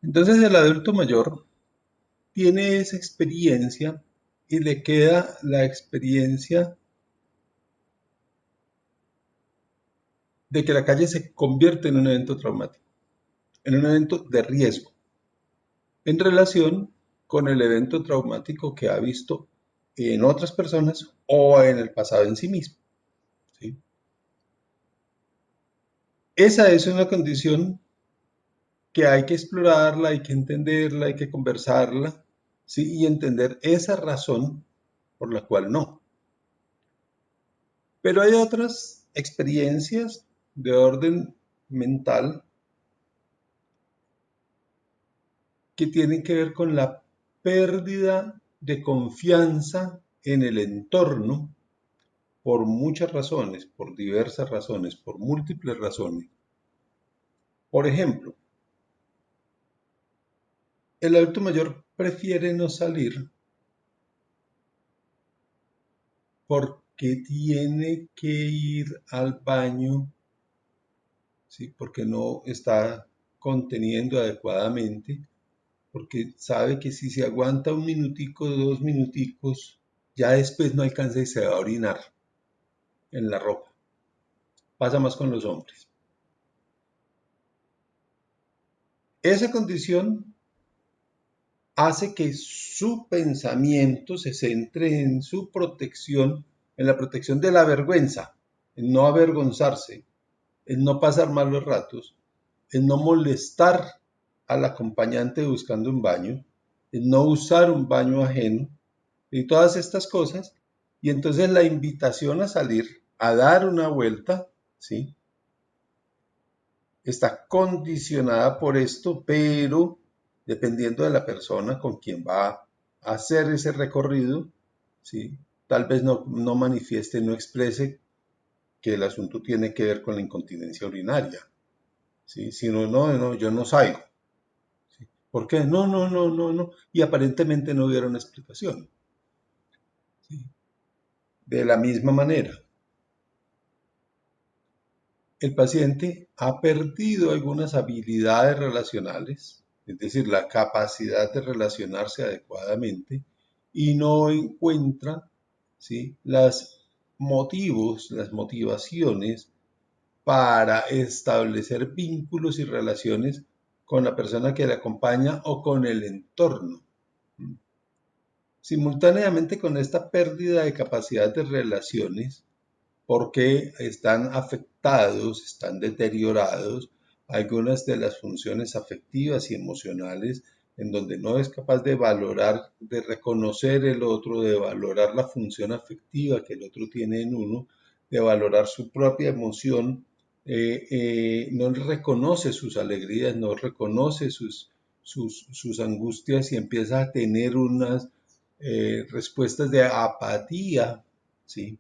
Entonces el adulto mayor tiene esa experiencia y le queda la experiencia de que la calle se convierte en un evento traumático, en un evento de riesgo, en relación con el evento traumático que ha visto en otras personas o en el pasado en sí mismo, ¿sí? Esa es una condición que hay que explorarla, hay que entenderla, hay que conversarla, ¿sí? Y entender esa razón por la cual no. Pero hay otras experiencias de orden mental que tienen que ver con la pérdida de confianza en el entorno por muchas razones, por diversas razones, por múltiples razones. Por ejemplo, el adulto mayor prefiere no salir porque tiene que ir al baño, ¿sí? Porque no está conteniendo adecuadamente, porque sabe que si se aguanta un minutico, 2 minuticos, ya después no alcanza y se va a orinar en la ropa. Pasa más con los hombres. Esa condición hace que su pensamiento se centre en su protección, en la protección de la vergüenza, en no avergonzarse, en no pasar malos ratos, en no molestar al acompañante buscando un baño, en no usar un baño ajeno y todas estas cosas. Y entonces la invitación a salir, a dar una vuelta, ¿sí? Está condicionada por esto, pero dependiendo de la persona con quien va a hacer ese recorrido, ¿sí? Tal vez no manifieste, no exprese que el asunto tiene que ver con la incontinencia urinaria, ¿sí? Sino, no, yo no salgo. ¿Sí? ¿Por qué? No. Y aparentemente no hubiera una explicación. ¿Sí? De la misma manera, el paciente ha perdido algunas habilidades relacionales, es decir, la capacidad de relacionarse adecuadamente y no encuentra, ¿sí?, los motivos, las motivaciones para establecer vínculos y relaciones con la persona que le acompaña o con el entorno. Simultáneamente con esta pérdida de capacidad de relaciones, porque están afectados, están deteriorados algunas de las funciones afectivas y emocionales, en donde no es capaz de valorar, de reconocer el otro, de valorar la función afectiva que el otro tiene en uno, de valorar su propia emoción, no reconoce sus alegrías, no reconoce sus angustias y empieza a tener unas respuestas de apatía, ¿sí?,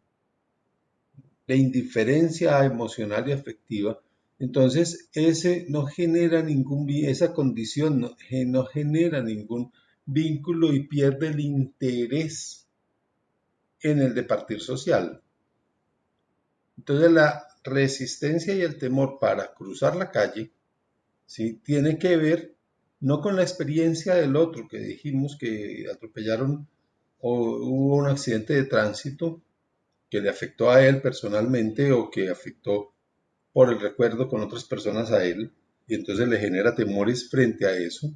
de indiferencia emocional y afectiva. Entonces, ese no genera esa condición no genera ningún vínculo y pierde el interés en el departir social. Entonces, la resistencia y el temor para cruzar la calle, ¿sí?, tiene que ver no con la experiencia del otro, que dijimos que atropellaron o hubo un accidente de tránsito que le afectó a él personalmente o que afectó por el recuerdo con otras personas a él, y entonces le genera temores frente a eso,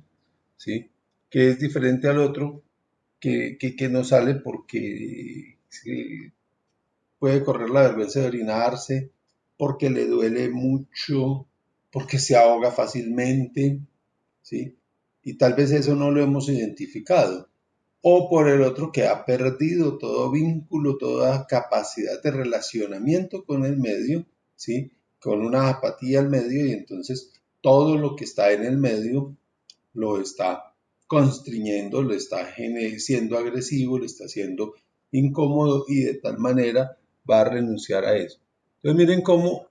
¿sí? Que es diferente al otro que no sale porque sí, puede correr la vergüenza de orinarse, porque le duele mucho, porque se ahoga fácilmente, ¿sí? Y tal vez eso no lo hemos identificado. O por el otro que ha perdido todo vínculo, toda capacidad de relacionamiento con el medio, ¿sí?, con una apatía al medio, y entonces todo lo que está en el medio lo está constriñendo, lo está siendo agresivo, lo está haciendo incómodo y de tal manera va a renunciar a eso. Entonces miren cómo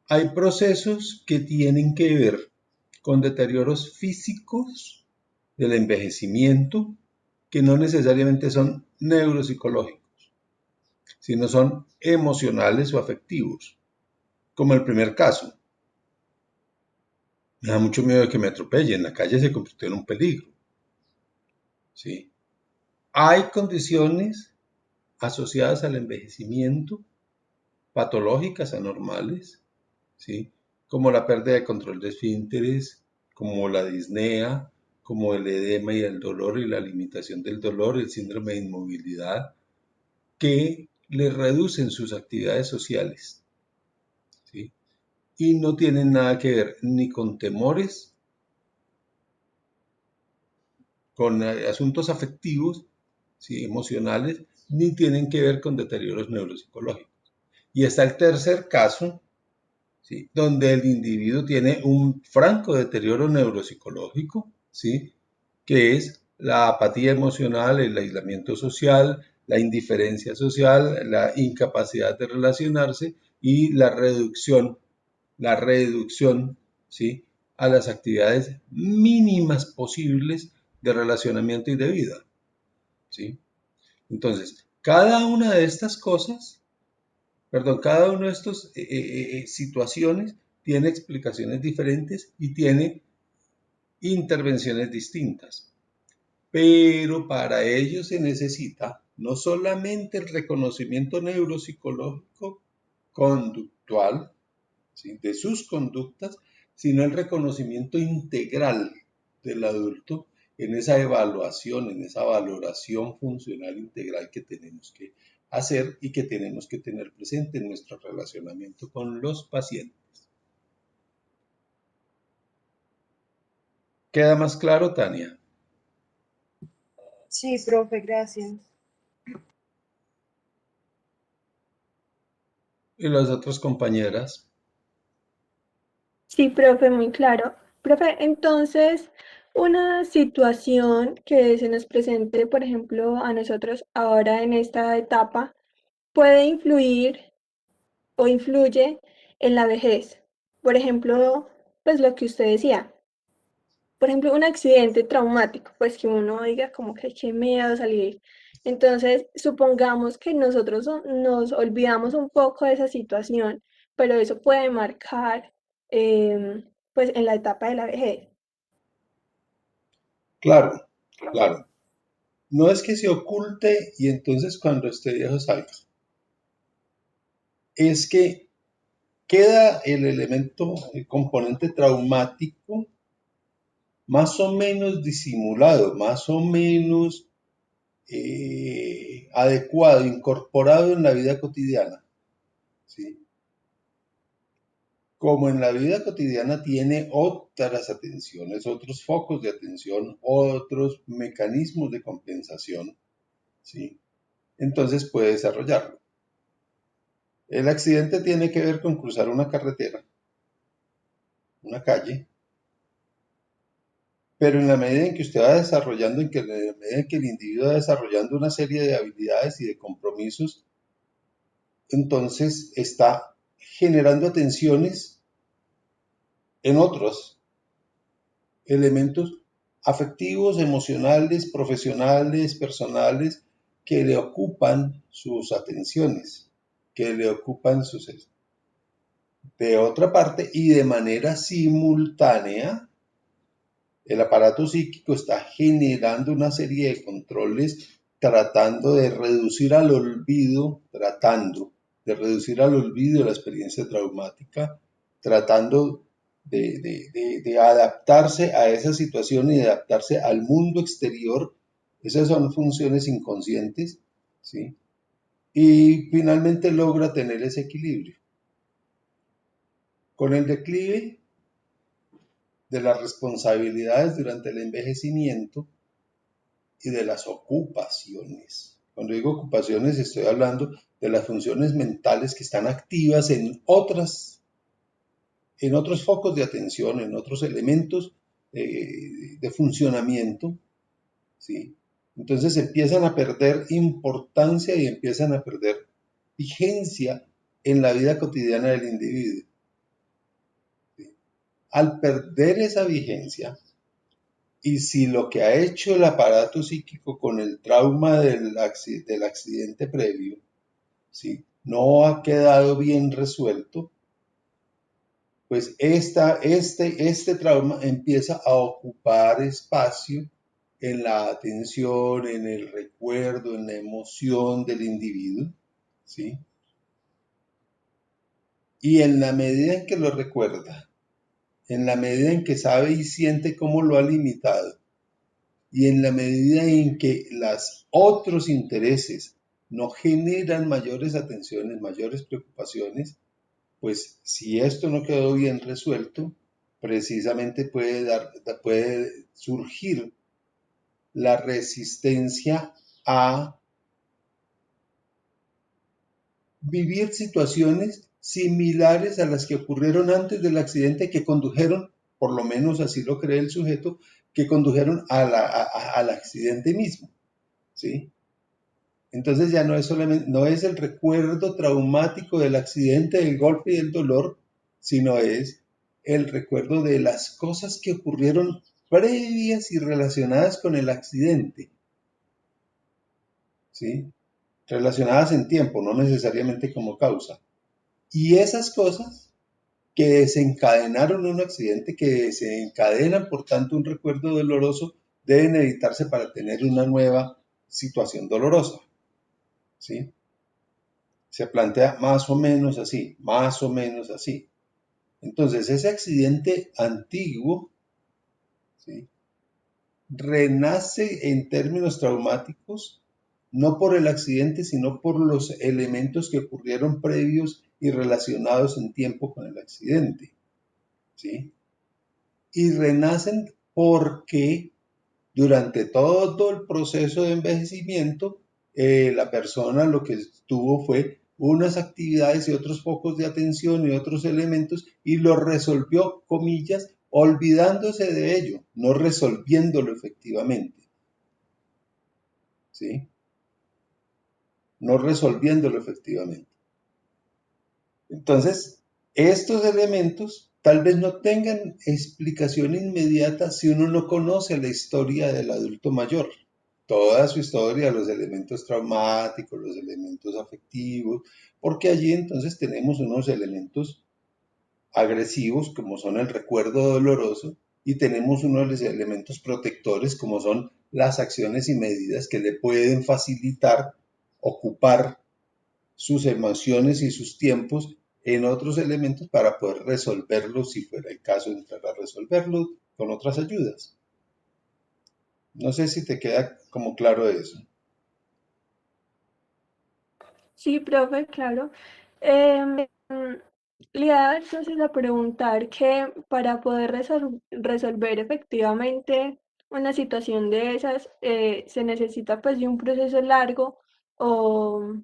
hay procesos que tienen que ver con deterioros físicos del envejecimiento que no necesariamente son neuropsicológicos, sino son emocionales o afectivos, como el primer caso. Me da mucho miedo de que me atropellen. La calle se convirtió en un peligro. ¿Sí? Hay condiciones asociadas al envejecimiento, patológicas, anormales, ¿sí? Como la pérdida de control de esfínteres, como la disnea, como el edema y el dolor y la limitación del dolor, el síndrome de inmovilidad, que le reducen sus actividades sociales, ¿sí? Y no tienen nada que ver ni con temores, con asuntos afectivos, ¿sí? Emocionales, ni tienen que ver con deterioros neuropsicológicos. Y está el tercer caso, ¿sí? Donde el individuo tiene un franco deterioro neuropsicológico, ¿sí? Que es la apatía emocional, el aislamiento social, la indiferencia social, la incapacidad de relacionarse y la reducción, ¿sí? A las actividades mínimas posibles de relacionamiento y de vida, ¿sí? Entonces, cada una de estas cosas, perdón, cada uno de estos situaciones tiene explicaciones diferentes y tiene intervenciones distintas. Pero para ello se necesita no solamente el reconocimiento neuropsicológico conductual, ¿sí? De sus conductas, sino el reconocimiento integral del adulto en esa evaluación, en esa valoración funcional integral que tenemos que hacer y que tenemos que tener presente en nuestro relacionamiento con los pacientes. ¿Queda más claro, Tania? Sí, profe, gracias. Y las otras compañeras. Sí, profe, muy claro. Profe, entonces, una situación que se nos presente, por ejemplo, a nosotros ahora en esta etapa, puede influir o influye en la vejez. Por ejemplo, pues lo que usted decía, por ejemplo, un accidente traumático, pues que uno diga como que qué miedo salir. Entonces, supongamos que nosotros nos olvidamos un poco de esa situación, pero eso puede marcar, pues, en la etapa de la vejez. Claro, claro. No es que se oculte y entonces cuando esté viejo salga. Es que queda el elemento, el componente traumático más o menos disimulado, más o menos adecuado, incorporado en la vida cotidiana, ¿sí? Como en la vida cotidiana tiene otras atenciones, otros focos de atención, otros mecanismos de compensación, ¿sí? Entonces puede desarrollarlo. El accidente tiene que ver con cruzar una carretera, una calle, pero en la medida en que usted va desarrollando, en la medida en que el individuo va desarrollando una serie de habilidades y de compromisos, entonces está generando atenciones en otros elementos afectivos, emocionales, profesionales, personales, que le ocupan sus atenciones, que le ocupan sus... De otra parte, y de manera simultánea, el aparato psíquico está generando una serie de controles tratando de reducir al olvido, tratando de reducir al olvido la experiencia traumática, tratando de adaptarse a esa situación y de adaptarse al mundo exterior. Esas son funciones inconscientes, ¿sí? Y finalmente logra tener ese equilibrio. Con el declive de las responsabilidades durante el envejecimiento y de las ocupaciones. Cuando digo ocupaciones estoy hablando de las funciones mentales que están activas en otros focos de atención, en otros elementos de funcionamiento, ¿sí? Entonces empiezan a perder importancia y empiezan a perder vigencia en la vida cotidiana del individuo. ¿Sí? Al perder esa vigencia, y si lo que ha hecho el aparato psíquico con el trauma del accidente previo, ¿sí? No ha quedado bien resuelto, pues este trauma empieza a ocupar espacio en la atención, en el recuerdo, en la emoción del individuo, ¿sí? Y en la medida en que lo recuerda, en la medida en que sabe y siente cómo lo ha limitado, y en la medida en que los otros intereses no generan mayores atenciones, mayores preocupaciones, pues si esto no quedó bien resuelto, precisamente puede surgir la resistencia a vivir situaciones similares a las que ocurrieron antes del accidente que condujeron, por lo menos así lo cree el sujeto, que condujeron al accidente mismo, ¿sí? Entonces ya no es solamente, no es el recuerdo traumático del accidente, del golpe y del dolor, sino es el recuerdo de las cosas que ocurrieron previas y relacionadas con el accidente, ¿sí? Relacionadas en tiempo, no necesariamente como causa. Y esas cosas que desencadenaron un accidente, que desencadenan por tanto un recuerdo doloroso, deben evitarse para tener una nueva situación dolorosa, ¿sí? Se plantea más o menos así, más o menos así. Entonces, ese accidente antiguo, ¿sí?, renace en términos traumáticos, no por el accidente, sino por los elementos que ocurrieron previos y relacionados en tiempo con el accidente, ¿sí? Y renacen porque durante todo el proceso de envejecimiento, la persona lo que tuvo fue unas actividades y otros focos de atención y otros elementos y lo resolvió, comillas, olvidándose de ello, no resolviéndolo efectivamente, ¿sí? No resolviéndolo efectivamente. Entonces, estos elementos tal vez no tengan explicación inmediata si uno no conoce la historia del adulto mayor, toda su historia, los elementos traumáticos, los elementos afectivos, porque allí entonces tenemos unos elementos agresivos como son el recuerdo doloroso y tenemos unos elementos protectores como son las acciones y medidas que le pueden facilitar ocupar sus emociones y sus tiempos en otros elementos para poder resolverlo si fuera el caso de entrar a resolverlo con otras ayudas. No sé si te queda como claro eso. Sí, profe, claro. Em, le iba entonces a preguntar que para poder resolver efectivamente una situación de esas, se necesita pues de un proceso largo o,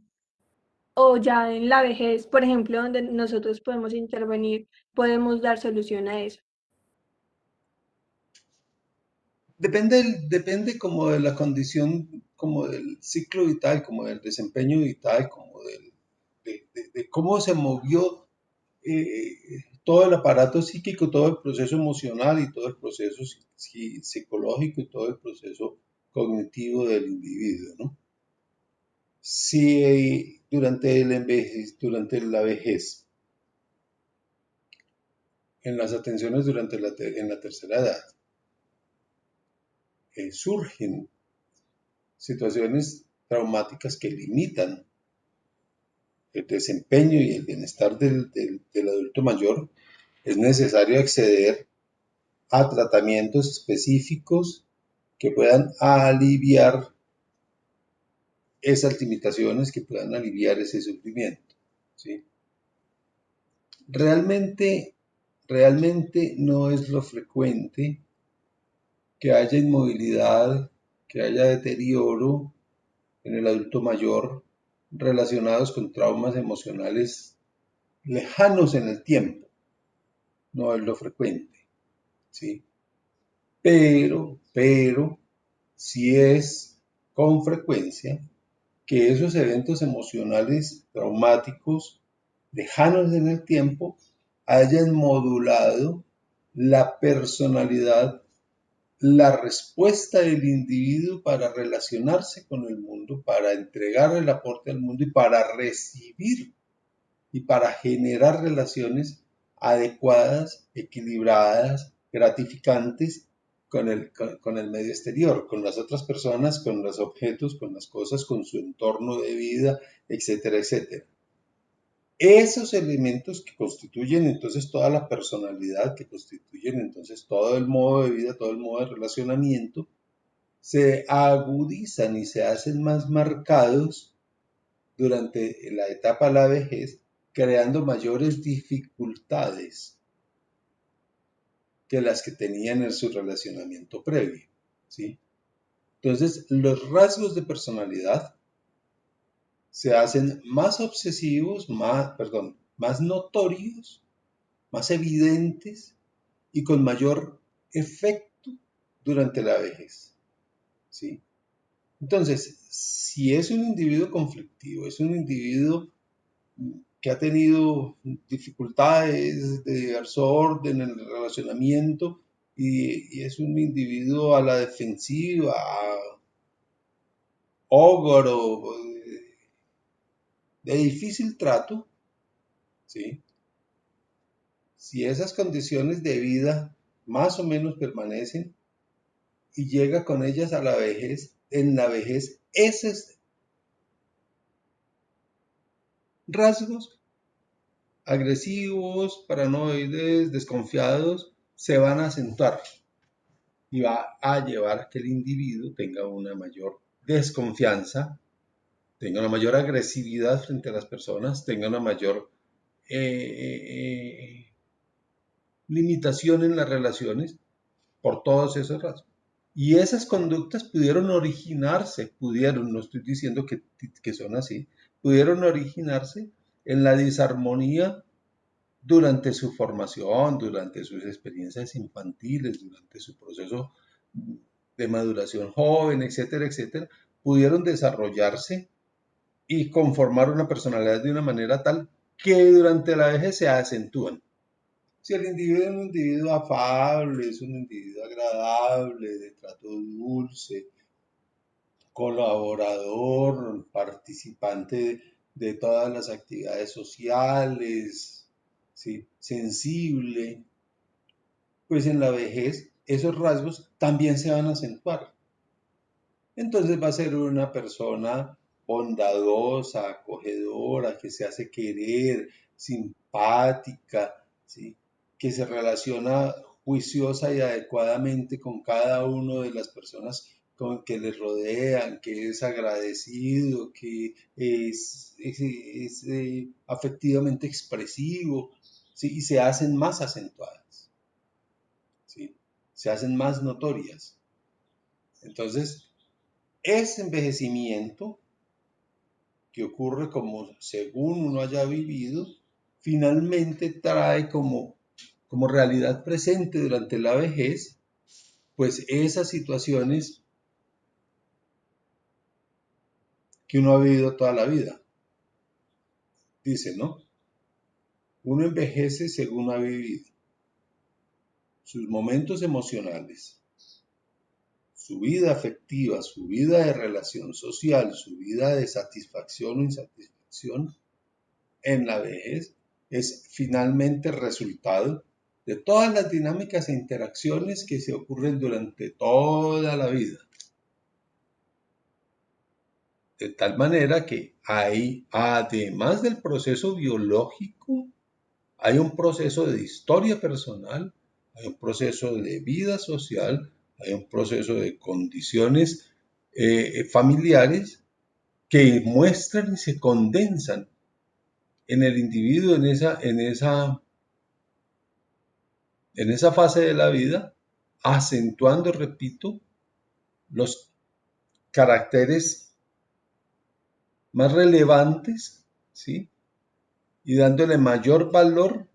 o ya en la vejez, por ejemplo, donde nosotros podemos intervenir, podemos dar solución a eso. Depende como de la condición, como del ciclo vital, como del desempeño vital, como de cómo se movió todo el aparato psíquico, todo el proceso emocional y todo el proceso psicológico y todo el proceso cognitivo del individuo, ¿no? Si durante la vejez, en las atenciones en la tercera edad, surgen situaciones traumáticas que limitan el desempeño y el bienestar del adulto mayor, es necesario acceder a tratamientos específicos que puedan aliviar esas limitaciones, que puedan aliviar ese sufrimiento, ¿sí? Realmente, realmente no es lo frecuente que haya inmovilidad, que haya deterioro en el adulto mayor relacionados con traumas emocionales lejanos en el tiempo, no es lo frecuente, ¿sí? Pero, sí es con frecuencia que esos eventos emocionales traumáticos lejanos en el tiempo hayan modulado la personalidad, la respuesta del individuo para relacionarse con el mundo, para entregar el aporte al mundo y para recibir y para generar relaciones adecuadas, equilibradas, gratificantes con el medio exterior, con las otras personas, con los objetos, con las cosas, con su entorno de vida, etcétera, etcétera. Esos elementos que constituyen entonces toda la personalidad, que constituyen entonces todo el modo de vida, todo el modo de relacionamiento, se agudizan y se hacen más marcados durante la etapa de la vejez, creando mayores dificultades que las que tenían en su relacionamiento previo, ¿sí? Entonces, los rasgos de personalidad se hacen más obsesivos, más notorios, más evidentes y con mayor efecto durante la vejez, ¿sí? Entonces, si es un individuo conflictivo, es un individuo que ha tenido dificultades de diverso orden en el relacionamiento y es un individuo a la defensiva, ogro, de difícil trato, ¿sí? Si esas condiciones de vida más o menos permanecen y llega con ellas a la vejez, en la vejez esos rasgos agresivos, paranoides, desconfiados, se van a acentuar y va a llevar a que el individuo tenga una mayor desconfianza, tenga una mayor agresividad frente a las personas, tenga una mayor eh, limitación en las relaciones por todos esos rasgos. Y esas conductas pudieron originarse, no estoy diciendo que son así, pudieron originarse en la disarmonía durante su formación, durante sus experiencias infantiles, durante su proceso de maduración joven, etcétera, etcétera, pudieron desarrollarse y conformar una personalidad de una manera tal que durante la vejez se acentúan. Si el individuo es un individuo afable, es un individuo agradable, de trato dulce, colaborador, participante de todas las actividades sociales, ¿sí? Sensible, pues en la vejez esos rasgos también se van a acentuar. Entonces va a ser una persona bondadosa, acogedora, que se hace querer, simpática, ¿sí? Que se relaciona juiciosa y adecuadamente con cada una de las personas que le rodean, que es agradecido, que es afectivamente expresivo, ¿sí? Y se hacen más acentuadas, ¿sí? Se hacen más notorias. Entonces, ese envejecimiento que ocurre como según uno haya vivido, finalmente trae como realidad presente durante la vejez, pues esas situaciones que uno ha vivido toda la vida. Dice, ¿no? Uno envejece según ha vivido sus momentos emocionales, su vida afectiva, su vida de relación social, su vida de satisfacción o insatisfacción en la vejez es finalmente resultado de todas las dinámicas e interacciones que se ocurren durante toda la vida. De tal manera que hay, además del proceso biológico, hay un proceso de historia personal, hay un proceso de vida social, hay un proceso de condiciones familiares que muestran y se condensan en el individuo en esa fase de la vida, acentuando, repito, los caracteres más relevantes, ¿sí? Y dándole mayor valor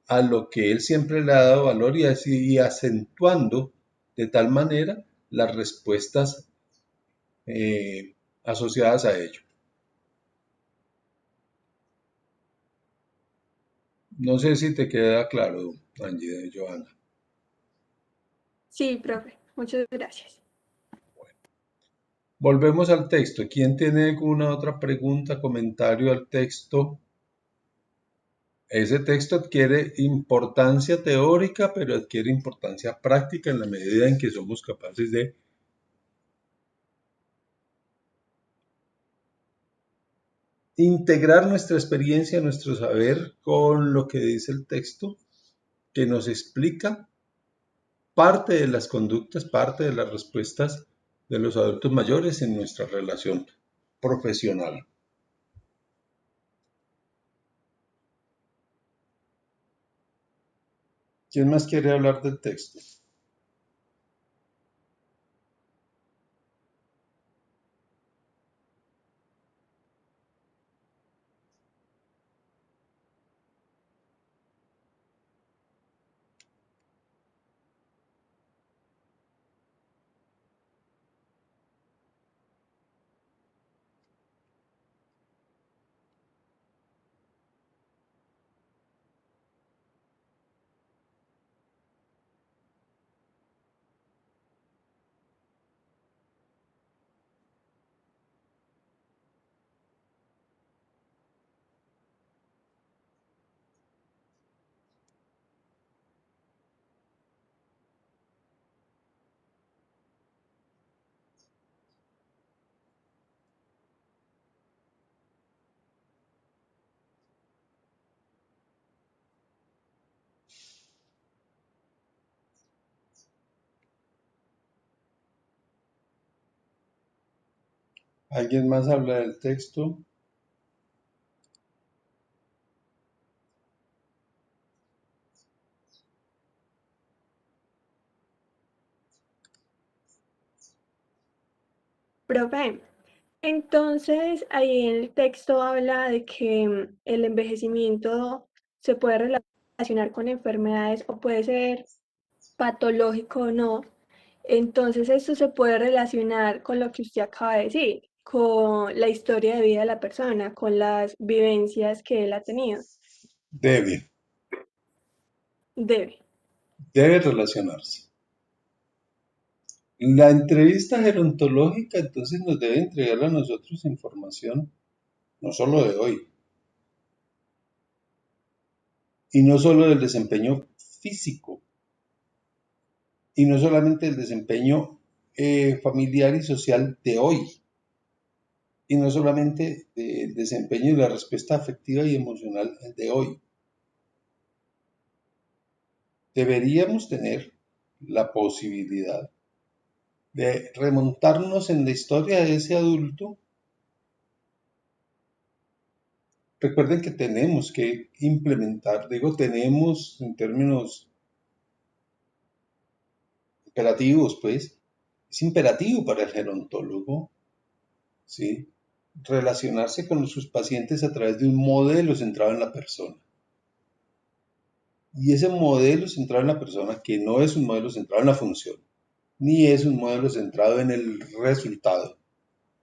a lo que él siempre le ha dado valor y así y acentuando de tal manera las respuestas asociadas a ello. No sé si te queda claro, Angie, Johanna. Sí, profe, muchas gracias. Volvemos al texto. ¿Quién tiene alguna otra pregunta, comentario al texto Ese texto adquiere importancia teórica, pero adquiere importancia práctica en la medida en que somos capaces de integrar nuestra experiencia, nuestro saber con lo que dice el texto, que nos explica parte de las conductas, parte de las respuestas de los adultos mayores en nuestra relación profesional. ¿Quién más quiere hablar del texto? ¿Alguien más habla del texto? Profe, entonces ahí en el texto habla de que el envejecimiento se puede relacionar con enfermedades o puede ser patológico o no. Entonces esto se puede relacionar con lo que usted acaba de decir, con la historia de vida de la persona, con las vivencias que él ha tenido. Debe, Debe. debe relacionarse. La entrevista gerontológica entonces nos debe entregar a nosotros información, no solo de hoy, y no solo del desempeño físico, y no solamente del desempeño familiar y social de hoy, y no solamente del desempeño y la respuesta afectiva y emocional de hoy. Deberíamos tener la posibilidad de remontarnos en la historia de ese adulto. Recuerden que tenemos que implementar, digo tenemos en términos imperativos, pues, es imperativo para el gerontólogo, ¿sí? Relacionarse con sus pacientes a través de un modelo centrado en la persona. Y ese modelo centrado en la persona, que no es un modelo centrado en la función, ni es un modelo centrado en el resultado,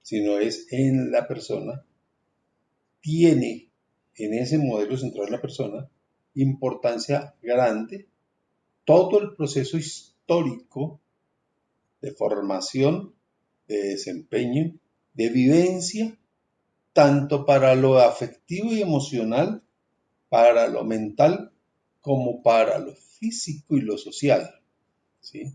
sino es en la persona, tiene en ese modelo centrado en la persona importancia grande todo el proceso histórico de formación, de desempeño, de vivencia, tanto para lo afectivo y emocional, para lo mental, como para lo físico y lo social, ¿sí?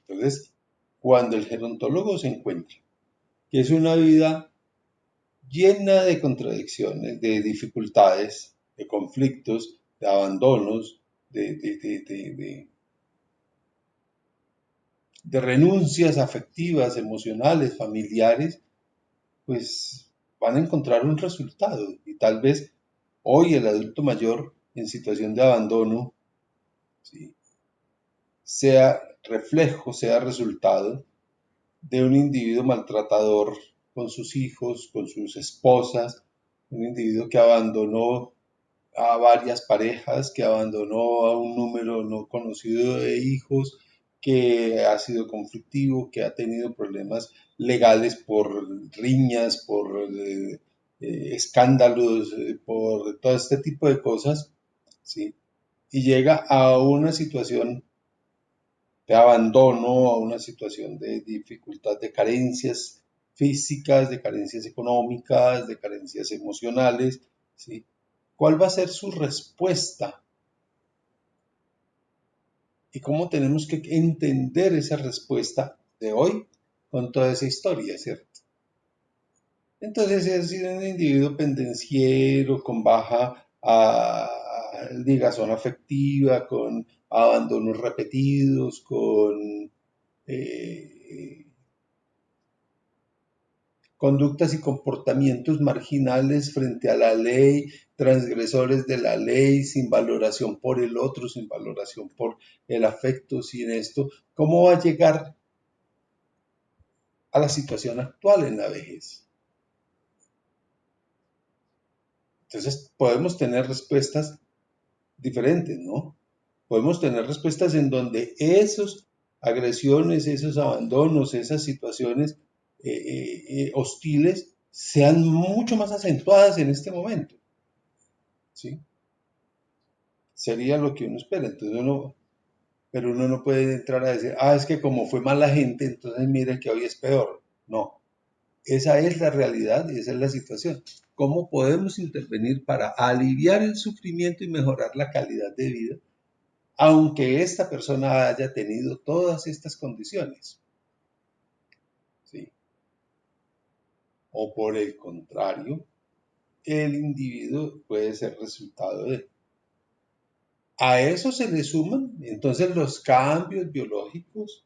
Entonces, cuando el gerontólogo se encuentra que es una vida llena de contradicciones, de dificultades, de conflictos, de abandonos, de renuncias afectivas, emocionales, familiares, pues van a encontrar un resultado. Y tal vez hoy el adulto mayor en situación de abandono, ¿sí?, sea reflejo, sea resultado de un individuo maltratador con sus hijos, con sus esposas, un individuo que abandonó a varias parejas, que abandonó a un número no conocido de hijos, que ha sido conflictivo, que ha tenido problemas legales por riñas, por escándalos, por todo este tipo de cosas, ¿sí? Y llega a una situación de abandono, a una situación de dificultad, de carencias físicas, de carencias económicas, de carencias emocionales, ¿sí? ¿Cuál va a ser su respuesta? Y cómo tenemos que entender esa respuesta de hoy con toda esa historia, ¿cierto? Entonces, si ha sido un individuo pendenciero, con baja ligazón afectiva, con abandonos repetidos, con eh, conductas y comportamientos marginales frente a la ley, transgresores de la ley, sin valoración por el otro, sin valoración por el afecto, sin esto, ¿cómo va a llegar a la situación actual en la vejez? Entonces, podemos tener respuestas diferentes, ¿no? Podemos tener respuestas en donde esas agresiones, esos abandonos, esas situaciones hostiles sean mucho más acentuadas en este momento, ¿sí? Sería lo que uno espera. Entonces pero uno no puede entrar a decir, es que como fue mala gente, entonces mire que hoy es peor. No, esa es la realidad y esa es la situación. ¿Cómo podemos intervenir para aliviar el sufrimiento y mejorar la calidad de vida, aunque esta persona haya tenido todas estas condiciones? ¿Sí? O por el contrario, el individuo puede ser resultado de... A eso se le suman entonces los cambios biológicos,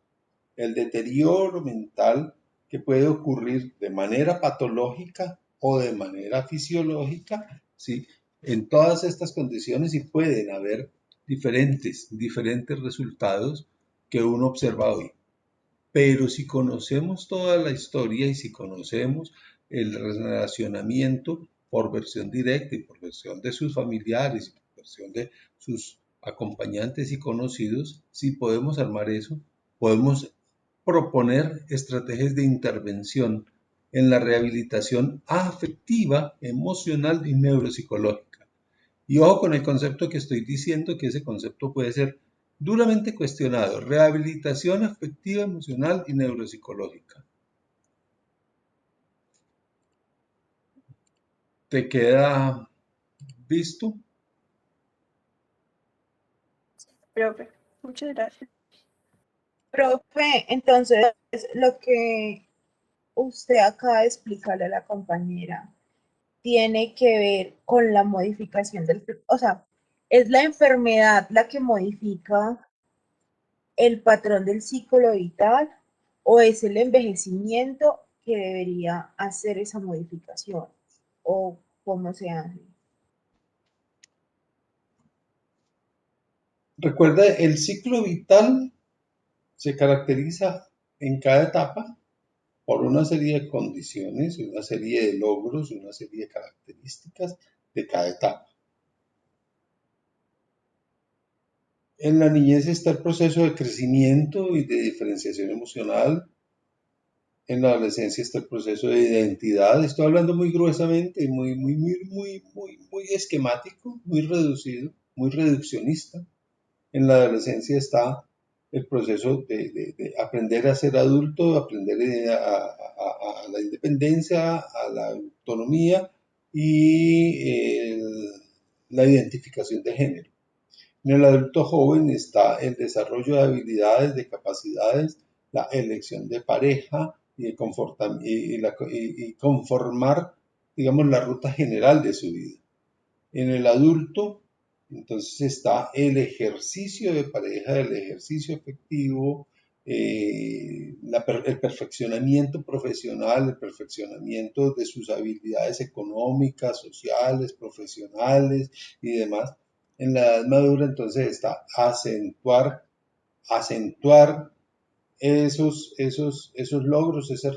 el deterioro mental que puede ocurrir de manera patológica o de manera fisiológica, ¿sí? En todas estas condiciones y pueden haber diferentes resultados que uno observa hoy. Pero si conocemos toda la historia y si conocemos el relacionamiento por versión directa y por versión de sus familiares y por versión de sus acompañantes y conocidos, si podemos armar eso, podemos proponer estrategias de intervención en la rehabilitación afectiva, emocional y neuropsicológica. Y ojo con el concepto que estoy diciendo, que ese concepto puede ser duramente cuestionado: rehabilitación afectiva, emocional y neuropsicológica. ¿Te queda visto? Profe, muchas gracias. Profe, entonces lo que usted acaba de explicarle a la compañera tiene que ver con la modificación o sea, ¿es la enfermedad la que modifica el patrón del ciclo vital o es el envejecimiento que debería hacer esa modificación? ¿O cómo se hace? Recuerda, el ciclo vital se caracteriza en cada etapa por una serie de condiciones, una serie de logros, una serie de características de cada etapa. En la niñez está el proceso de crecimiento y de diferenciación emocional. En la adolescencia está el proceso de identidad. Estoy hablando muy gruesamente, muy esquemático, muy reducido, muy reduccionista. En la adolescencia está el proceso de aprender a ser adulto, aprender a la independencia, a la autonomía y la identificación de género. En el adulto joven está el desarrollo de habilidades, de capacidades, la elección de pareja y conformar, digamos, la ruta general de su vida. En el adulto, entonces está el ejercicio de pareja, el ejercicio efectivo, el perfeccionamiento profesional, el perfeccionamiento de sus habilidades económicas, sociales, profesionales y demás. En la edad madura, entonces está acentuar esos logros, esos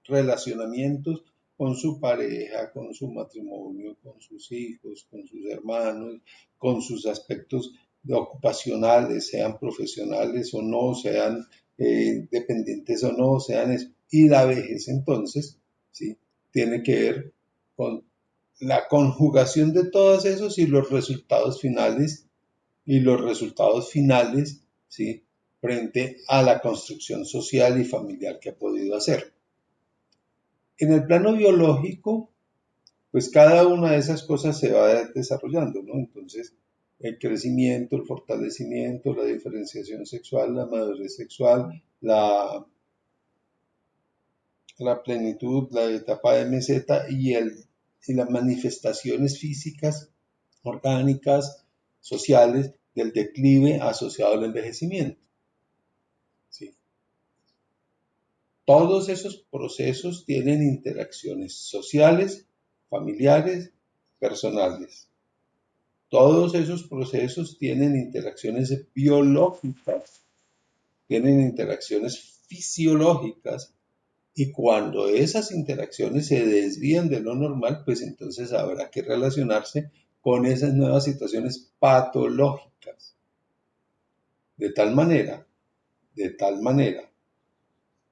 relacionamientos con su pareja, con su matrimonio, con sus hijos, con sus hermanos, con sus aspectos ocupacionales, sean profesionales o no, sean dependientes o no, y la vejez entonces, ¿sí? Tiene que ver con la conjugación de todos esos y los resultados finales, ¿sí? Frente a la construcción social y familiar que ha podido hacer. En el plano biológico, pues cada una de esas cosas se va desarrollando, ¿no? Entonces, el crecimiento, el fortalecimiento, la diferenciación sexual, la madurez sexual, la plenitud, la etapa de meseta y las manifestaciones físicas, orgánicas, sociales del declive asociado al envejecimiento. ¿Sí? Todos esos procesos tienen interacciones sociales, familiares, personales. Todos esos procesos tienen interacciones biológicas, tienen interacciones fisiológicas, y cuando esas interacciones se desvían de lo normal, pues entonces habrá que relacionarse con esas nuevas situaciones patológicas. De tal manera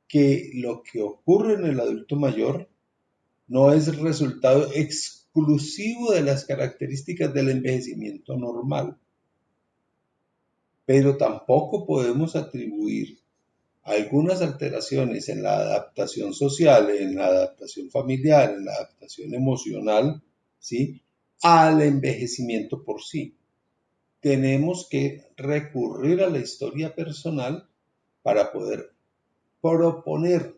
que lo que ocurre en el adulto mayor no es resultado exclusivo de las características del envejecimiento normal, pero tampoco podemos atribuir algunas alteraciones en la adaptación social, en la adaptación familiar, en la adaptación emocional, ¿sí?, al envejecimiento por sí. Tenemos que recurrir a la historia personal para poder proponer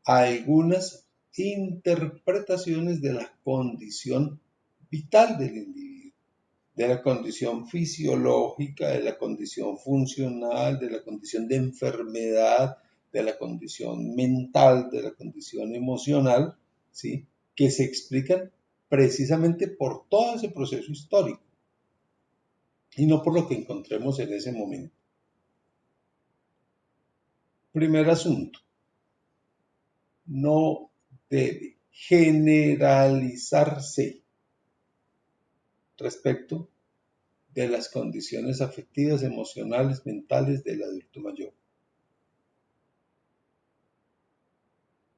algunas interpretaciones de la condición vital del individuo, de la condición fisiológica, de la condición funcional, de la condición de enfermedad, de la condición mental, de la condición emocional, ¿sí?, que se explican precisamente por todo ese proceso histórico y no por lo que encontremos en ese momento. Primer asunto, no debe generalizarse respecto de las condiciones afectivas, emocionales, mentales del adulto mayor.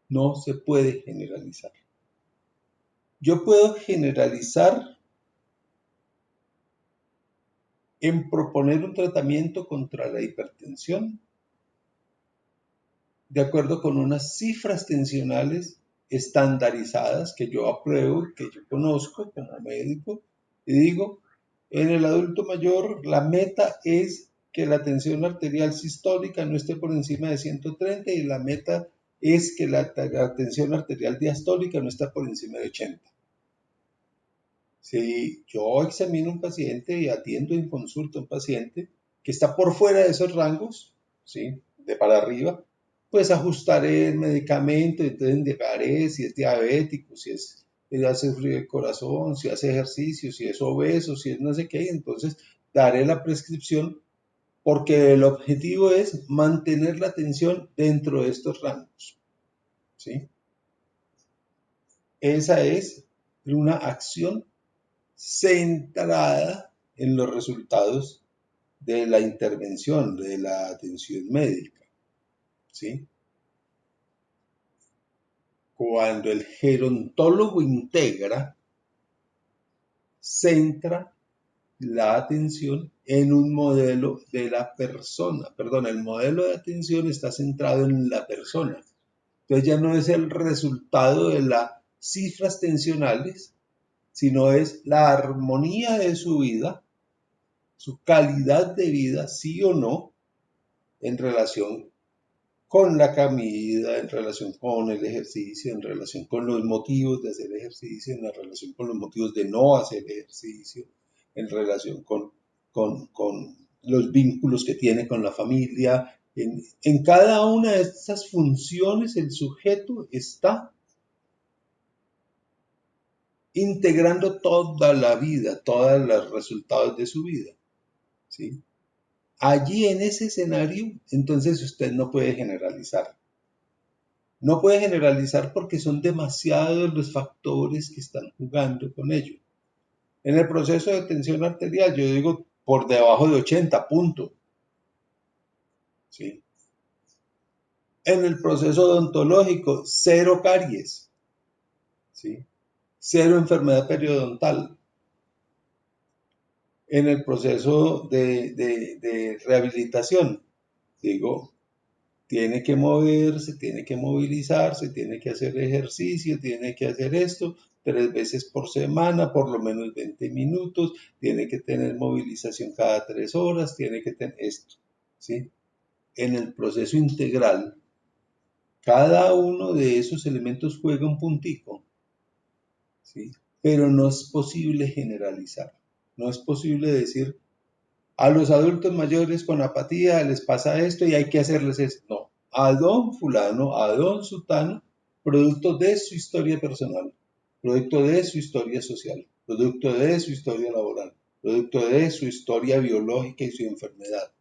No se puede generalizar. Yo puedo generalizar en proponer un tratamiento contra la hipertensión de acuerdo con unas cifras tensionales estandarizadas que yo apruebo, que yo conozco como médico, y digo, en el adulto mayor la meta es que la tensión arterial sistólica no esté por encima de 130 y la meta es que la tensión arterial diastólica no esté por encima de 80. Si yo examino un paciente y atiendo en consulta a un paciente que está por fuera de esos rangos, ¿sí?, de para arriba, pues ajustaré el medicamento, entonces indicaré si es diabético, si hace frío de corazón, si hace ejercicio, si es obeso, si es no sé qué, entonces daré la prescripción porque el objetivo es mantener la tensión dentro de estos rangos, ¿sí? Esa es una acción centrada en los resultados de la intervención, de la atención médica, ¿sí? Cuando el gerontólogo integra, centra la atención en un modelo de la persona, perdón, el modelo de atención está centrado en la persona. Entonces ya no es el resultado de las cifras tensionales, sino es la armonía de su vida, su calidad de vida, sí o no, en relación con la comida, en relación con el ejercicio, en relación con los motivos de hacer ejercicio, en relación con los motivos de no hacer ejercicio, en relación con los vínculos que tiene con la familia. En cada una de estas funciones el sujeto está integrando toda la vida, todos los resultados de su vida, ¿sí? Allí en ese escenario, entonces usted no puede generalizar. No puede generalizar porque son demasiados los factores que están jugando con ello. En el proceso de tensión arterial, yo digo por debajo de 80, punto. ¿Sí? En el proceso odontológico, cero caries. ¿Sí? Cero enfermedad periodontal. En el proceso de rehabilitación, digo, tiene que moverse, tiene que movilizarse, tiene que hacer ejercicio, tiene que hacer esto, 3 veces por semana, por lo menos 20 minutos, tiene que tener movilización cada 3 horas, tiene que tener esto, ¿sí? En el proceso integral, cada uno de esos elementos juega un puntico, ¿sí? Pero no es posible generalizar, no es posible decir, a los adultos mayores con apatía les pasa esto y hay que hacerles esto. No, a don fulano, a don sutano, producto de su historia personal, producto de su historia social, producto de su historia laboral, producto de su historia biológica y su enfermedad.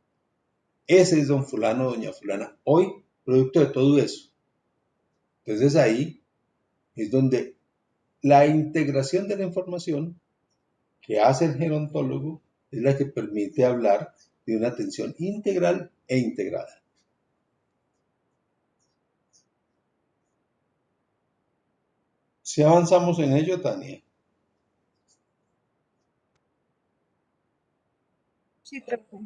Ese es don fulano, doña fulana, hoy, producto de todo eso. Entonces ahí es donde la integración de la información que hace el gerontólogo es la que permite hablar de una atención integral e integrada. Si avanzamos en ello, Tania. Sí, profe.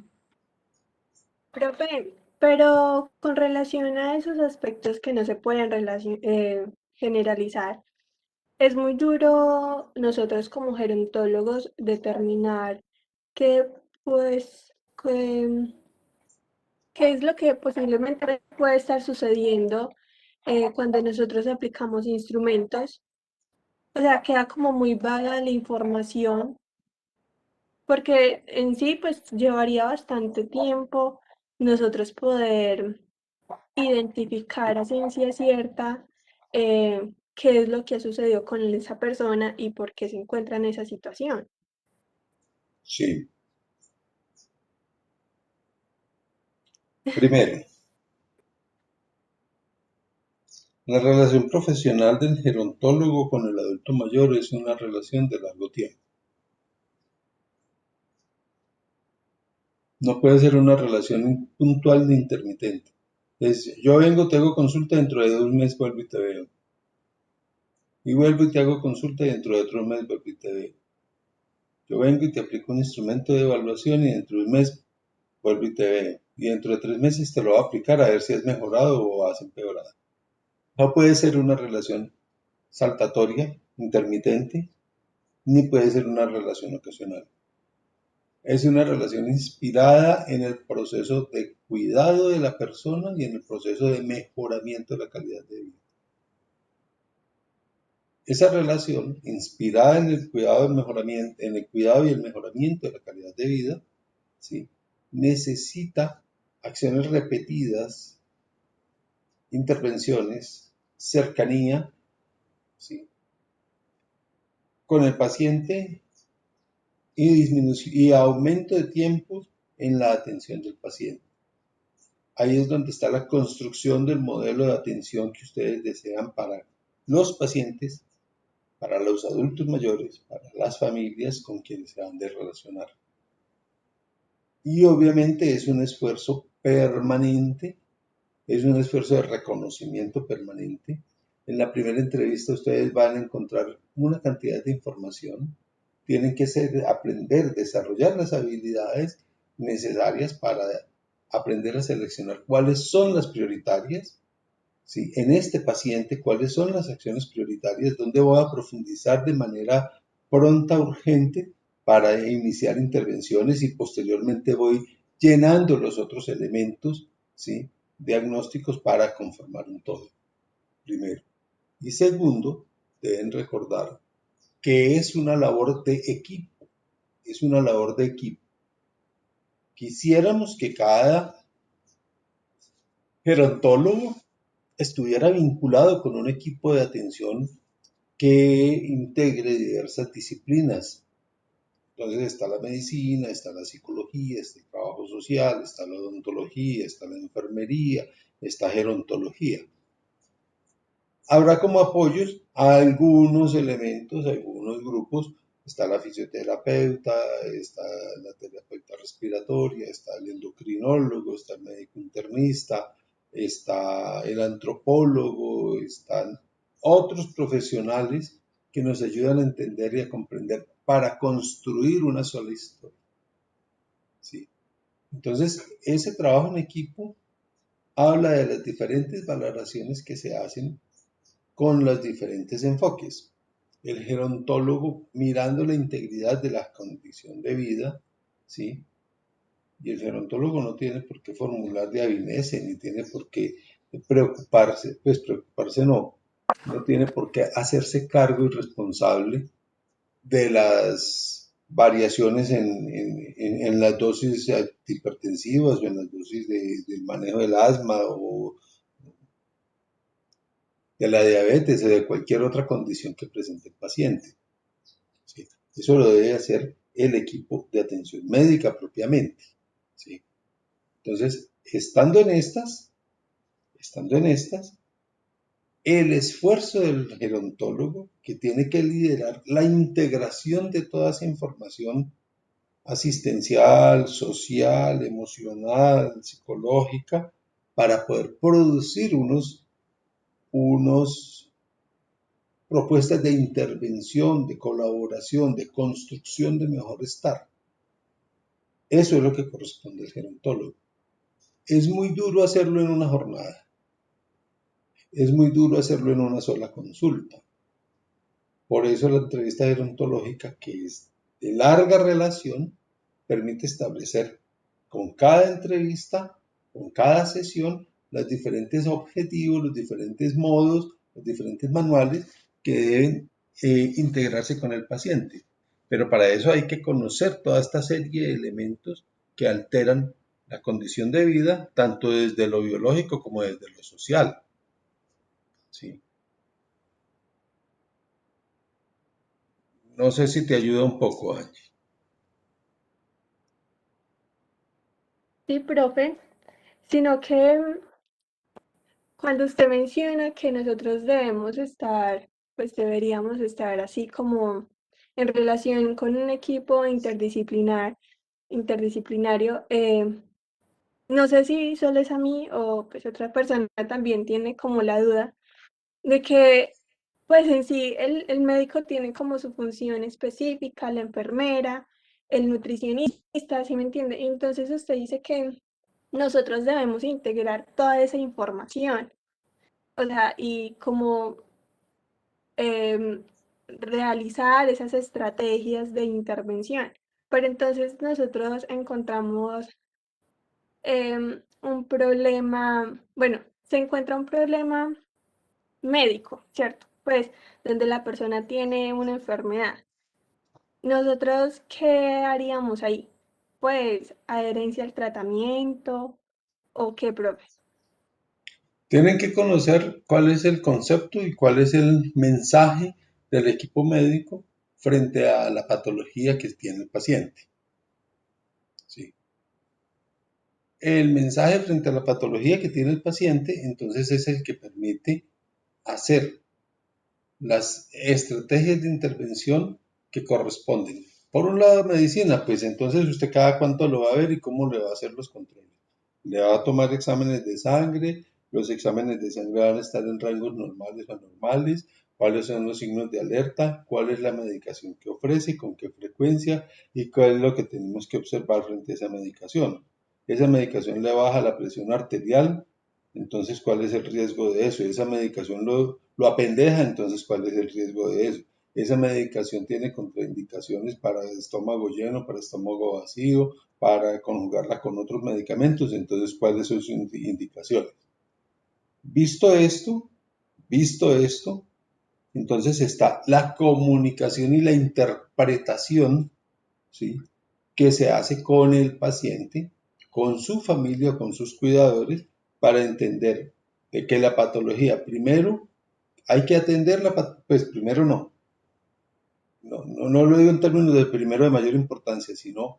Profe, pero con relación a esos aspectos que no se pueden generalizar, es muy duro nosotros como gerontólogos determinar qué, pues, qué es lo que posiblemente puede estar sucediendo cuando nosotros aplicamos instrumentos. O sea, queda como muy vaga la información, porque en sí, pues llevaría bastante tiempo nosotros poder identificar a ciencia cierta qué es lo que ha sucedido con esa persona y por qué se encuentra en esa situación. Sí. Primero, la relación profesional del gerontólogo con el adulto mayor es una relación de largo tiempo. No puede ser una relación puntual ni intermitente. Yo vengo, te hago consulta, dentro de 2 meses vuelvo y te veo. Y vuelvo y te hago consulta y dentro de otro mes vuelvo y te veo. Yo vengo y te aplico un instrumento de evaluación y dentro de un mes vuelvo y te veo. Y dentro de 3 meses te lo voy a aplicar a ver si has mejorado o has empeorado. No puede ser una relación saltatoria, intermitente, ni puede ser una relación ocasional. Es una relación inspirada en el proceso de cuidado de la persona y en el proceso de mejoramiento de la calidad de vida. Esa relación, inspirada en el cuidado, en el cuidado y el mejoramiento de la calidad de vida, ¿sí?, necesita acciones repetidas, intervenciones, cercanía, ¿sí?, con el paciente y aumento de tiempos en la atención del paciente. Ahí es donde está la construcción del modelo de atención que ustedes desean para los pacientes, para los adultos mayores, para las familias con quienes se han de relacionar. Y obviamente es un esfuerzo permanente, es un esfuerzo de reconocimiento permanente. En la primera entrevista ustedes van a encontrar una cantidad de información, tienen que aprender, desarrollar las habilidades necesarias para aprender a seleccionar cuáles son las prioritarias, ¿sí?, en este paciente, cuáles son las acciones prioritarias, dónde voy a profundizar de manera pronta, urgente, para iniciar intervenciones y posteriormente voy llenando los otros elementos, ¿sí?, diagnósticos para conformar un todo, primero. Y segundo, deben recordar que es una labor de equipo, es una labor de equipo. Quisiéramos que cada gerontólogo estuviera vinculado con un equipo de atención que integre diversas disciplinas. Entonces está la medicina, está la psicología, está el trabajo social, está la odontología, está la enfermería, está gerontología. Habrá como apoyos algunos elementos, algunos grupos. Está la fisioterapeuta, está la terapeuta respiratoria, está el endocrinólogo, está el médico internista, está el antropólogo, están otros profesionales que nos ayudan a entender y a comprender para construir una sola historia, ¿sí? Entonces, ese trabajo en equipo habla de las diferentes valoraciones que se hacen con los diferentes enfoques. el gerontólogo mirando la integridad de la condición de vida, ¿sí? Y el gerontólogo no tiene por qué formular de Avinese, ni tiene por qué preocuparse, pues preocuparse no tiene por qué hacerse cargo y responsable de las variaciones en las dosis hipertensivas o en las dosis del manejo del asma o de la diabetes o de cualquier otra condición que presente el paciente. ¿Sí? Eso lo debe hacer el equipo de atención médica propiamente. ¿Sí? Entonces, estando en estas, el esfuerzo del gerontólogo que tiene que liderar la integración de toda esa información asistencial, social, emocional, psicológica, para poder producir unos propuestas de intervención, de colaboración, de construcción de mejor estar. Eso es lo que corresponde al gerontólogo. Es muy duro hacerlo en una jornada. Es muy duro hacerlo en una sola consulta. Por eso la entrevista gerontológica, que es de larga relación, permite establecer con cada entrevista, con cada sesión, los diferentes objetivos, los diferentes modos, los diferentes manuales que deben integrarse con el paciente. Pero para eso hay que conocer toda esta serie de elementos que alteran la condición de vida, tanto desde lo biológico como desde lo social. ¿Sí? No sé si te ayuda un poco, Angie. Sí, profe, sino que cuando usted menciona que nosotros debemos estar, pues deberíamos estar así como en relación con un equipo interdisciplinario, no sé si solo es a mí o pues otra persona también tiene como la duda de que pues en sí el médico tiene como su función específica, la enfermera, el nutricionista, ¿sí me entiende? Entonces usted dice que nosotros debemos integrar toda esa información, o sea, y como realizar esas estrategias de intervención. Pero entonces nosotros encontramos un problema, bueno, se encuentra un problema médico, ¿cierto? Pues donde la persona tiene una enfermedad. Nosotros, ¿qué haríamos ahí? Pues adherencia al tratamiento o qué, profe. Tienen que conocer cuál es el concepto y cuál es el mensaje del equipo médico frente a la patología que tiene el paciente. ¿Sí? El mensaje frente a la patología que tiene el paciente, entonces es el que permite hacer las estrategias de intervención que corresponden. Por un lado, medicina, pues entonces usted cada cuánto lo va a ver y cómo le va a hacer los controles. Le va a tomar exámenes de sangre, los exámenes de sangre van a estar en rangos normales o anormales, cuáles son los signos de alerta, cuál es la medicación que ofrece, con qué frecuencia y cuál es lo que tenemos que observar frente a esa medicación. Esa medicación le baja la presión arterial, entonces cuál es el riesgo de eso. Esa medicación lo apendeja, entonces cuál es el riesgo de eso. Esa medicación tiene contraindicaciones para estómago lleno, para estómago vacío, para conjugarla con otros medicamentos, entonces cuáles son sus indicaciones. Visto esto, entonces está la comunicación y la interpretación, ¿sí?, que se hace con el paciente, con su familia, con sus cuidadores, para entender de que la patología, primero, hay que atenderla, pues primero no lo digo en términos de primero de mayor importancia, sino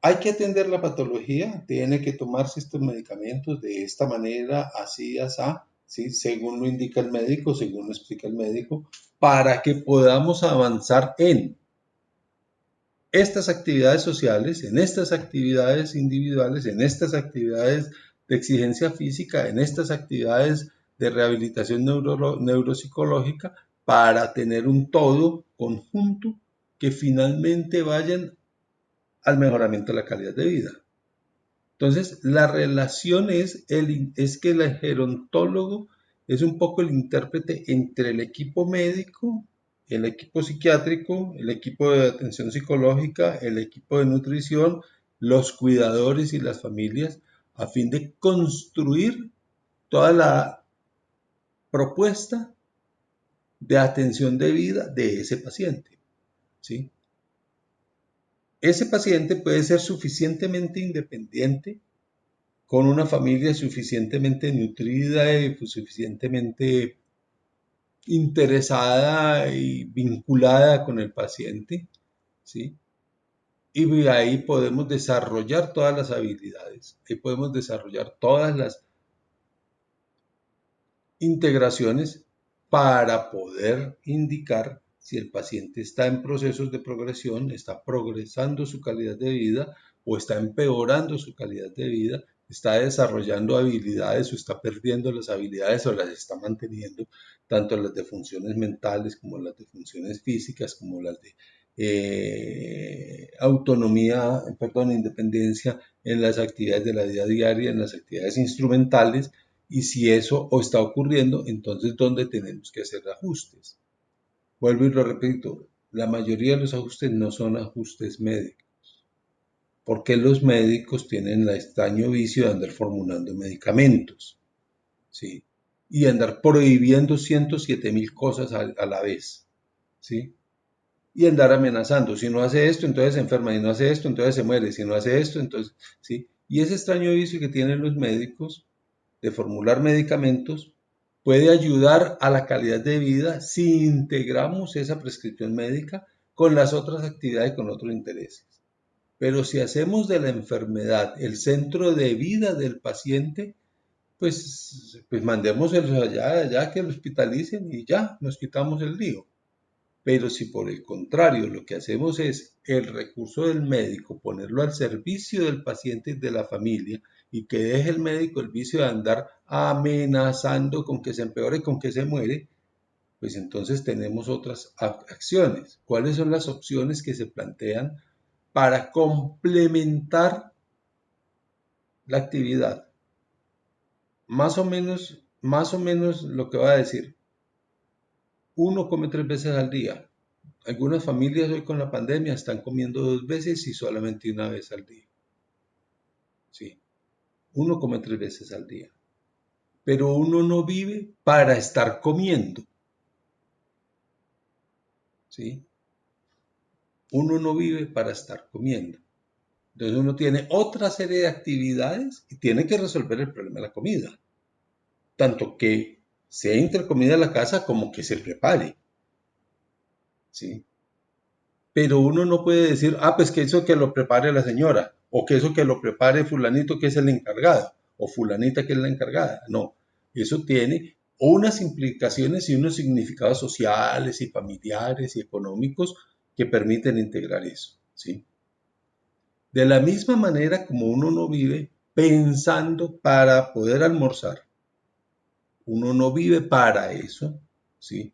hay que atender la patología, tiene que tomarse estos medicamentos de esta manera, así, así, ¿sí?, según lo indica el médico, según lo explica el médico, para que podamos avanzar en estas actividades sociales, en estas actividades individuales, en estas actividades de exigencia física, en estas actividades de rehabilitación neuropsicológica, para tener un todo conjunto que finalmente vayan al mejoramiento de la calidad de vida. Entonces, la relación es que el gerontólogo es un poco el intérprete entre el equipo médico el equipo psiquiátrico, el equipo de atención psicológica, el equipo de nutrición, los cuidadores y las familias, a fin de construir toda la propuesta de atención de vida de ese paciente, ¿sí? Ese paciente puede ser suficientemente independiente, con una familia suficientemente nutrida y suficientemente interesada y vinculada con el paciente, ¿sí? Y ahí podemos desarrollar todas las habilidades, ahí podemos desarrollar todas las integraciones para poder indicar si el paciente está en procesos de progresión, está progresando su calidad de vida o está empeorando su calidad de vida, está desarrollando habilidades o está perdiendo las habilidades o las está manteniendo, tanto las de funciones mentales como las de funciones físicas, como las de autonomía, perdón, independencia en las actividades de la vida diaria, en las actividades instrumentales, y si eso o está ocurriendo, entonces ¿dónde tenemos que hacer ajustes? Vuelvo y lo repito, la mayoría de los ajustes no son ajustes médicos, porque los médicos tienen el extraño vicio de andar formulando medicamentos, ¿sí? Y andar prohibiendo 107.000 cosas a la vez, ¿sí? Y andar amenazando, si no hace esto, entonces se enferma, y no hace esto, entonces se muere, si no hace esto, entonces, ¿sí? Y ese extraño vicio que tienen los médicos de formular medicamentos puede ayudar a la calidad de vida si integramos esa prescripción médica con las otras actividades y con otros intereses. Pero si hacemos de la enfermedad el centro de vida del paciente, pues mandémoselos allá que lo hospitalicen y ya, nos quitamos el lío. Pero si por el contrario lo que hacemos es el recurso del médico, ponerlo al servicio del paciente y de la familia, y que deje el médico el vicio de andar amenazando con que se empeore, con que se muere, pues entonces tenemos otras acciones. ¿Cuáles son las opciones que se plantean para complementar la actividad? Más o menos lo que va a decir. Uno come 3 veces al día. Algunas familias hoy con la pandemia están comiendo 2 veces y solamente una vez al día. Sí, uno come 3 veces al día. Pero uno no vive para estar comiendo. ¿Sí? Uno no vive para estar comiendo. Entonces uno tiene otra serie de actividades y tiene que resolver el problema de la comida. Tanto que sea intercomida en la casa como que se prepare. ¿Sí? Pero uno no puede decir, pues que eso que lo prepare la señora, o que eso que lo prepare fulanito que es el encargado, o fulanita que es la encargada. No, eso tiene unas implicaciones y unos significados sociales y familiares y económicos que permiten integrar eso, ¿sí? De la misma manera como uno no vive pensando para poder almorzar, uno no vive para eso, ¿sí?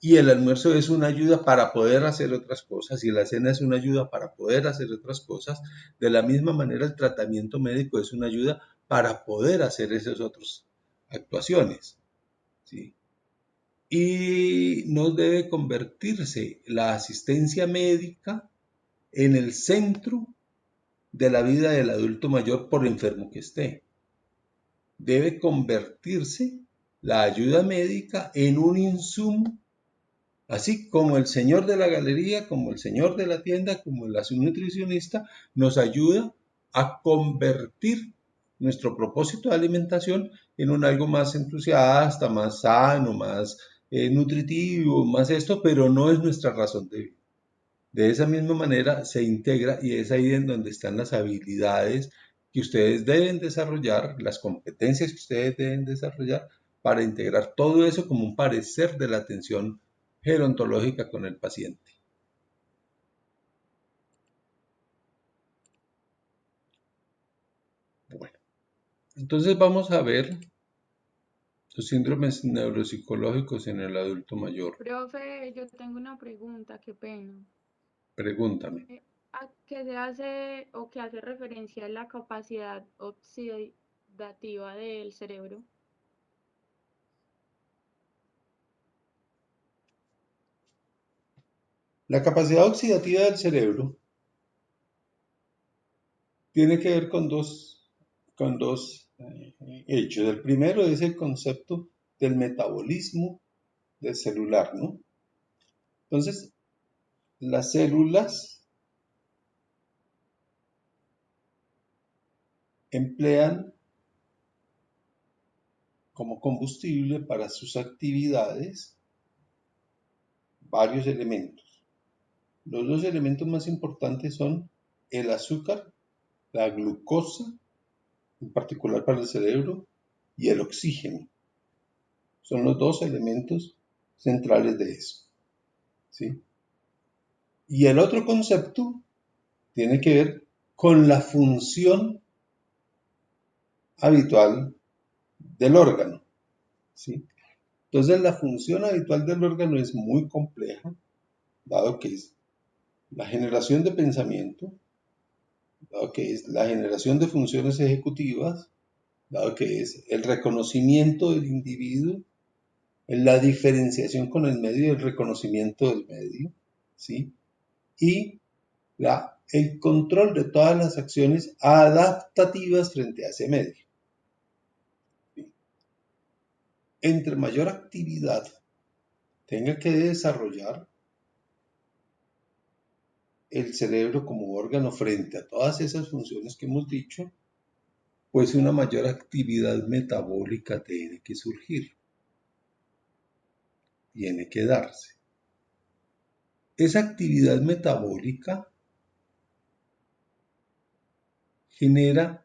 Y el almuerzo es una ayuda para poder hacer otras cosas y la cena es una ayuda para poder hacer otras cosas. De la misma manera, el tratamiento médico es una ayuda para poder hacer esas otras actuaciones, ¿sí? Y no debe convertirse la asistencia médica en el centro de la vida del adulto mayor por enfermo que esté. Debe convertirse la ayuda médica en un insumo. Así como el señor de la galería, como el señor de la tienda, como el nutricionista, nos ayuda a convertir nuestro propósito de alimentación en un algo más entusiasta, más sano, más nutritivo, más esto, pero no es nuestra razón de vida. De esa misma manera se integra y es ahí en donde están las habilidades que ustedes deben desarrollar, las competencias que ustedes deben desarrollar para integrar todo eso como un parecer de la atención gerontológica con el paciente. Bueno, entonces vamos a ver los síndromes neuropsicológicos en el adulto mayor. Profe, yo tengo una pregunta, qué pena. Pregúntame. ¿A qué se hace o qué hace referencia la capacidad oxidativa del cerebro? La capacidad oxidativa del cerebro tiene que ver con dos hechos. El primero es el concepto del metabolismo del celular, ¿no? Entonces, las células emplean como combustible para sus actividades varios elementos. Los dos elementos más importantes son el azúcar, la glucosa, en particular para el cerebro, y el oxígeno. Son los dos elementos centrales de eso, ¿sí? Y el otro concepto tiene que ver con la función habitual del órgano, ¿sí? Entonces la función habitual del órgano es muy compleja, dado que es la generación de pensamiento, dado que es la generación de funciones ejecutivas, dado que es el reconocimiento del individuo, la diferenciación con el medio y el reconocimiento del medio, ¿sí? Y el control de todas las acciones adaptativas frente a ese medio. ¿Sí? Entre mayor actividad tenga que desarrollar el cerebro como órgano frente a todas esas funciones que hemos dicho, pues una mayor actividad metabólica tiene que surgir, tiene que darse. Esa actividad metabólica genera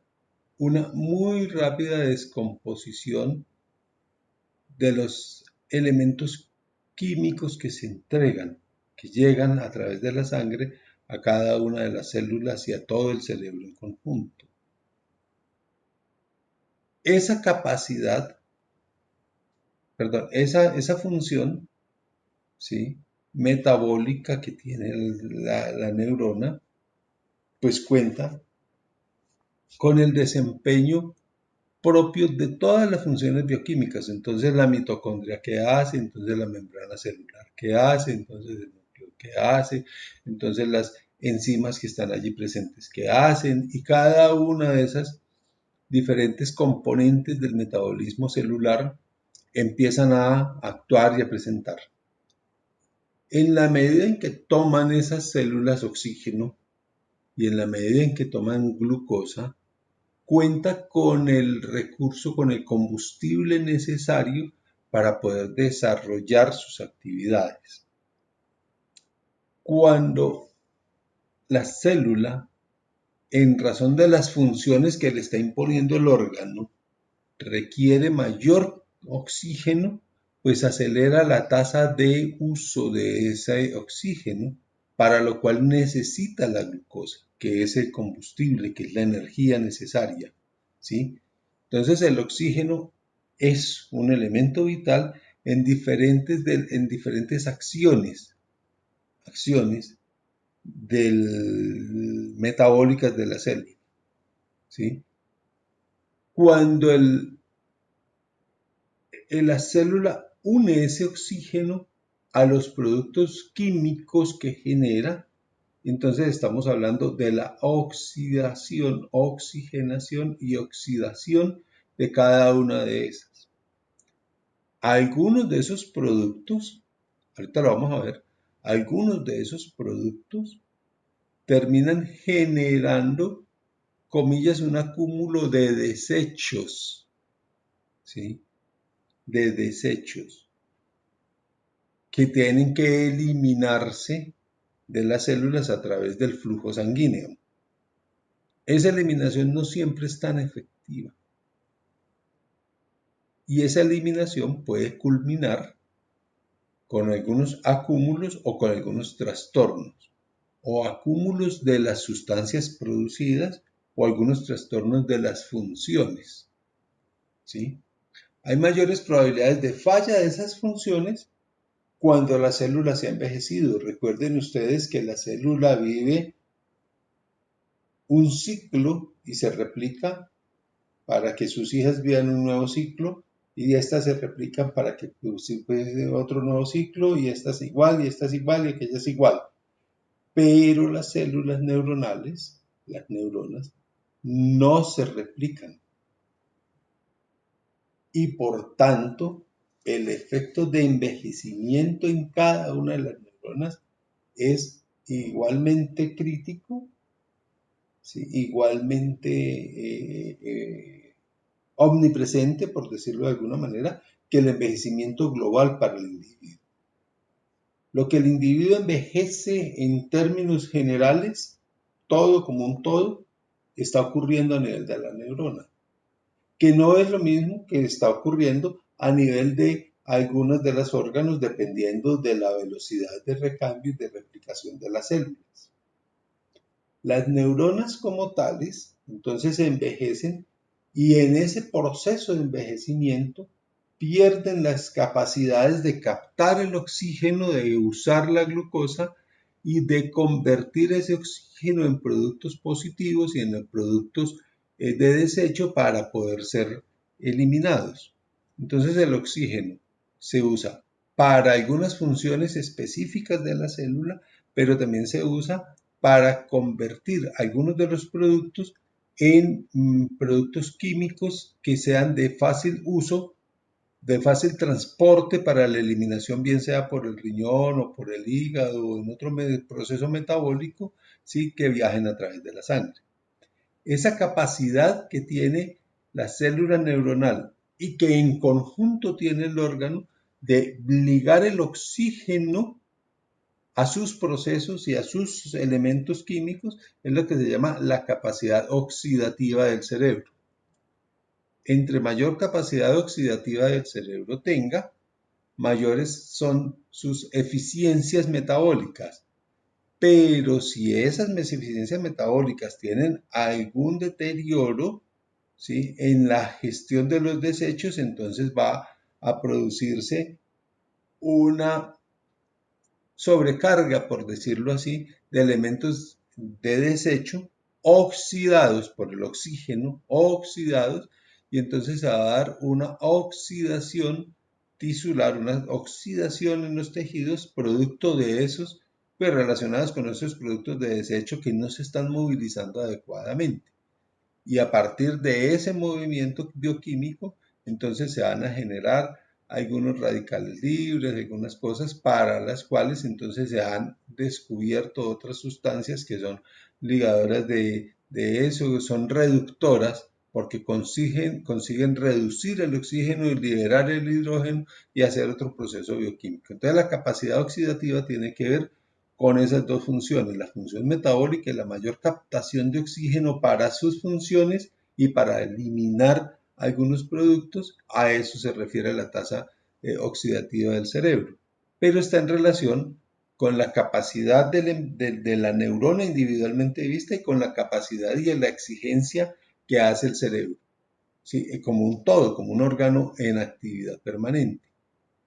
una muy rápida descomposición de los elementos químicos que se entregan, que llegan a través de la sangre a cada una de las células y a todo el cerebro en conjunto. Esa capacidad, perdón, esa función, ¿sí?, metabólica que tiene la neurona, pues cuenta con el desempeño propio de todas las funciones bioquímicas. Entonces la mitocondria que hace, entonces la membrana celular que hace, entonces el núcleo que hace, entonces las enzimas que están allí presentes que hacen, y cada una de esas diferentes componentes del metabolismo celular empiezan a actuar y a presentar. En la medida en que toman esas células oxígeno y en la medida en que toman glucosa, cuenta con el recurso, con el combustible necesario para poder desarrollar sus actividades. Cuando la célula, en razón de las funciones que le está imponiendo el órgano, requiere mayor oxígeno, pues acelera la tasa de uso de ese oxígeno, para lo cual necesita la glucosa, que es el combustible, que es la energía necesaria, ¿sí? Entonces el oxígeno es un elemento vital en diferentes acciones metabólicas de la célula, ¿sí? Cuando la célula une ese oxígeno a los productos químicos que genera, entonces estamos hablando de la oxidación, oxigenación y oxidación de cada una de esas. Algunos de esos productos, ahorita lo vamos a ver, algunos de esos productos terminan generando, comillas, un acúmulo de desechos, ¿sí? De desechos que tienen que eliminarse de las células a través del flujo sanguíneo. Esa eliminación no siempre es tan efectiva. Y esa eliminación puede culminar con algunos acúmulos o con algunos trastornos, o acúmulos de las sustancias producidas o algunos trastornos de las funciones, ¿sí? Hay mayores probabilidades de falla de esas funciones cuando la célula se ha envejecido. Recuerden ustedes que la célula vive un ciclo y se replica para que sus hijas vivan un nuevo ciclo, y estas se replican para que otro nuevo ciclo, y esta es igual, y esta es igual, y aquella es igual. pero las células neuronales, las neuronas, no se replican. Y por tanto, el efecto de envejecimiento en cada una de las neuronas es igualmente crítico, ¿sí? Igualmente omnipresente, por decirlo de alguna manera, que el envejecimiento global para el individuo. Lo que el individuo envejece en términos generales, todo como un todo, está ocurriendo a nivel de la neurona, que no es lo mismo que está ocurriendo a nivel de algunos de los órganos dependiendo de la velocidad de recambio y de replicación de las células. Las neuronas como tales, entonces se envejecen y en ese proceso de envejecimiento pierden las capacidades de captar el oxígeno, de usar la glucosa y de convertir ese oxígeno en productos positivos y en productos de desecho para poder ser eliminados. Entonces el oxígeno se usa para algunas funciones específicas de la célula, pero también se usa para convertir algunos de los productos en productos químicos que sean de fácil uso, de fácil transporte para la eliminación, bien sea por el riñón o por el hígado o en otro proceso metabólico, ¿sí? Que viajen a través de la sangre. Esa capacidad que tiene la célula neuronal y que en conjunto tiene el órgano de ligar el oxígeno a sus procesos y a sus elementos químicos es lo que se llama la capacidad oxidativa del cerebro. Entre mayor capacidad oxidativa del cerebro tenga, mayores son sus eficiencias metabólicas. Pero si esas eficiencias metabólicas tienen algún deterioro, ¿sí? En la gestión de los desechos, entonces va a producirse una sobrecarga, por decirlo así, de elementos de desecho oxidados por el oxígeno, oxidados, y entonces se va a dar una oxidación tisular, una oxidación en los tejidos producto de esos, pues relacionados con esos productos de desecho que no se están movilizando adecuadamente. Y a partir de ese movimiento bioquímico, entonces se van a generar algunos radicales libres, algunas cosas para las cuales entonces se han descubierto otras sustancias que son ligadoras de eso, son reductoras porque consiguen reducir el oxígeno y liberar el hidrógeno y hacer otro proceso bioquímico. Entonces la capacidad oxidativa tiene que ver con esas dos funciones, la función metabólica y la mayor captación de oxígeno para sus funciones y para eliminar algunos productos, a eso se refiere la tasa oxidativa del cerebro, pero está en relación con la capacidad de la neurona individualmente vista y con la capacidad y la exigencia que hace el cerebro, ¿sí? Como un todo, como un órgano en actividad permanente.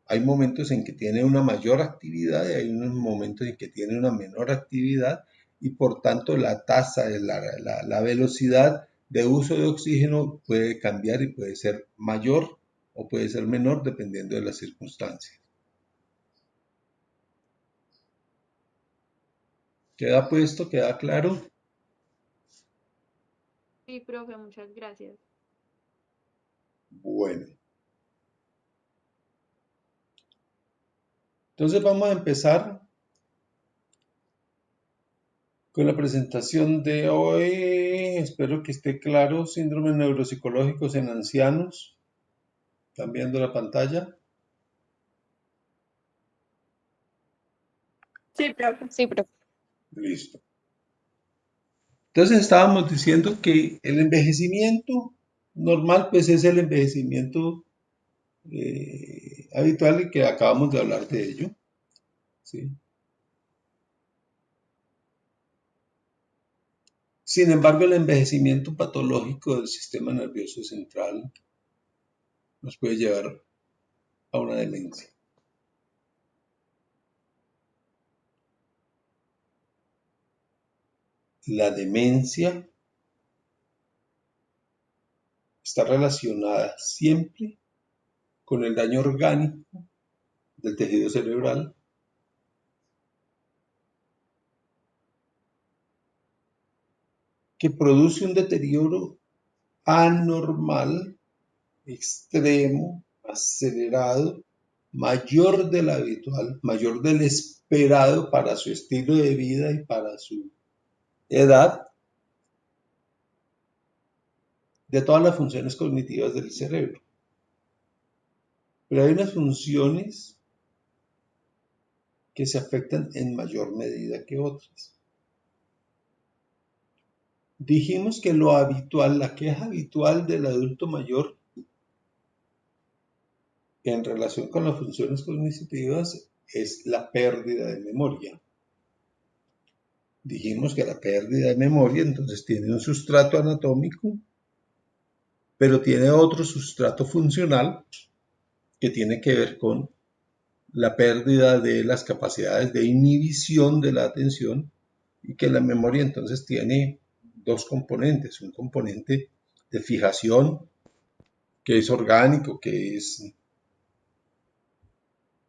Hay momentos en que tiene una mayor actividad y hay unos momentos en que tiene una menor actividad y por tanto la tasa, la velocidad de uso de oxígeno puede cambiar y puede ser mayor o puede ser menor dependiendo de las circunstancias. ¿Queda puesto? ¿Queda claro? Sí, profe, muchas gracias. Bueno. Entonces vamos a empezar con la presentación de hoy. Espero que esté claro. Síndromes neuropsicológicos en ancianos. ¿Están viendo la pantalla? Sí, profe. Sí, profe. Listo. Entonces estábamos diciendo que el envejecimiento normal pues es el envejecimiento habitual y que acabamos de hablar de ello, ¿sí? Sin embargo, el envejecimiento patológico del sistema nervioso central nos puede llevar a una demencia. La demencia está relacionada siempre con el daño orgánico del tejido cerebral que produce un deterioro anormal, extremo, acelerado, mayor del habitual, mayor del esperado para su estilo de vida y para su edad, de todas las funciones cognitivas del cerebro. Pero hay unas funciones que se afectan en mayor medida que otras. Dijimos que lo habitual, la queja habitual del adulto mayor en relación con las funciones cognitivas es la pérdida de memoria. Dijimos que la pérdida de memoria entonces tiene un sustrato anatómico, pero tiene otro sustrato funcional que tiene que ver con la pérdida de las capacidades de inhibición de la atención, y que la memoria entonces tiene dos componentes: un componente de fijación, que es orgánico, que es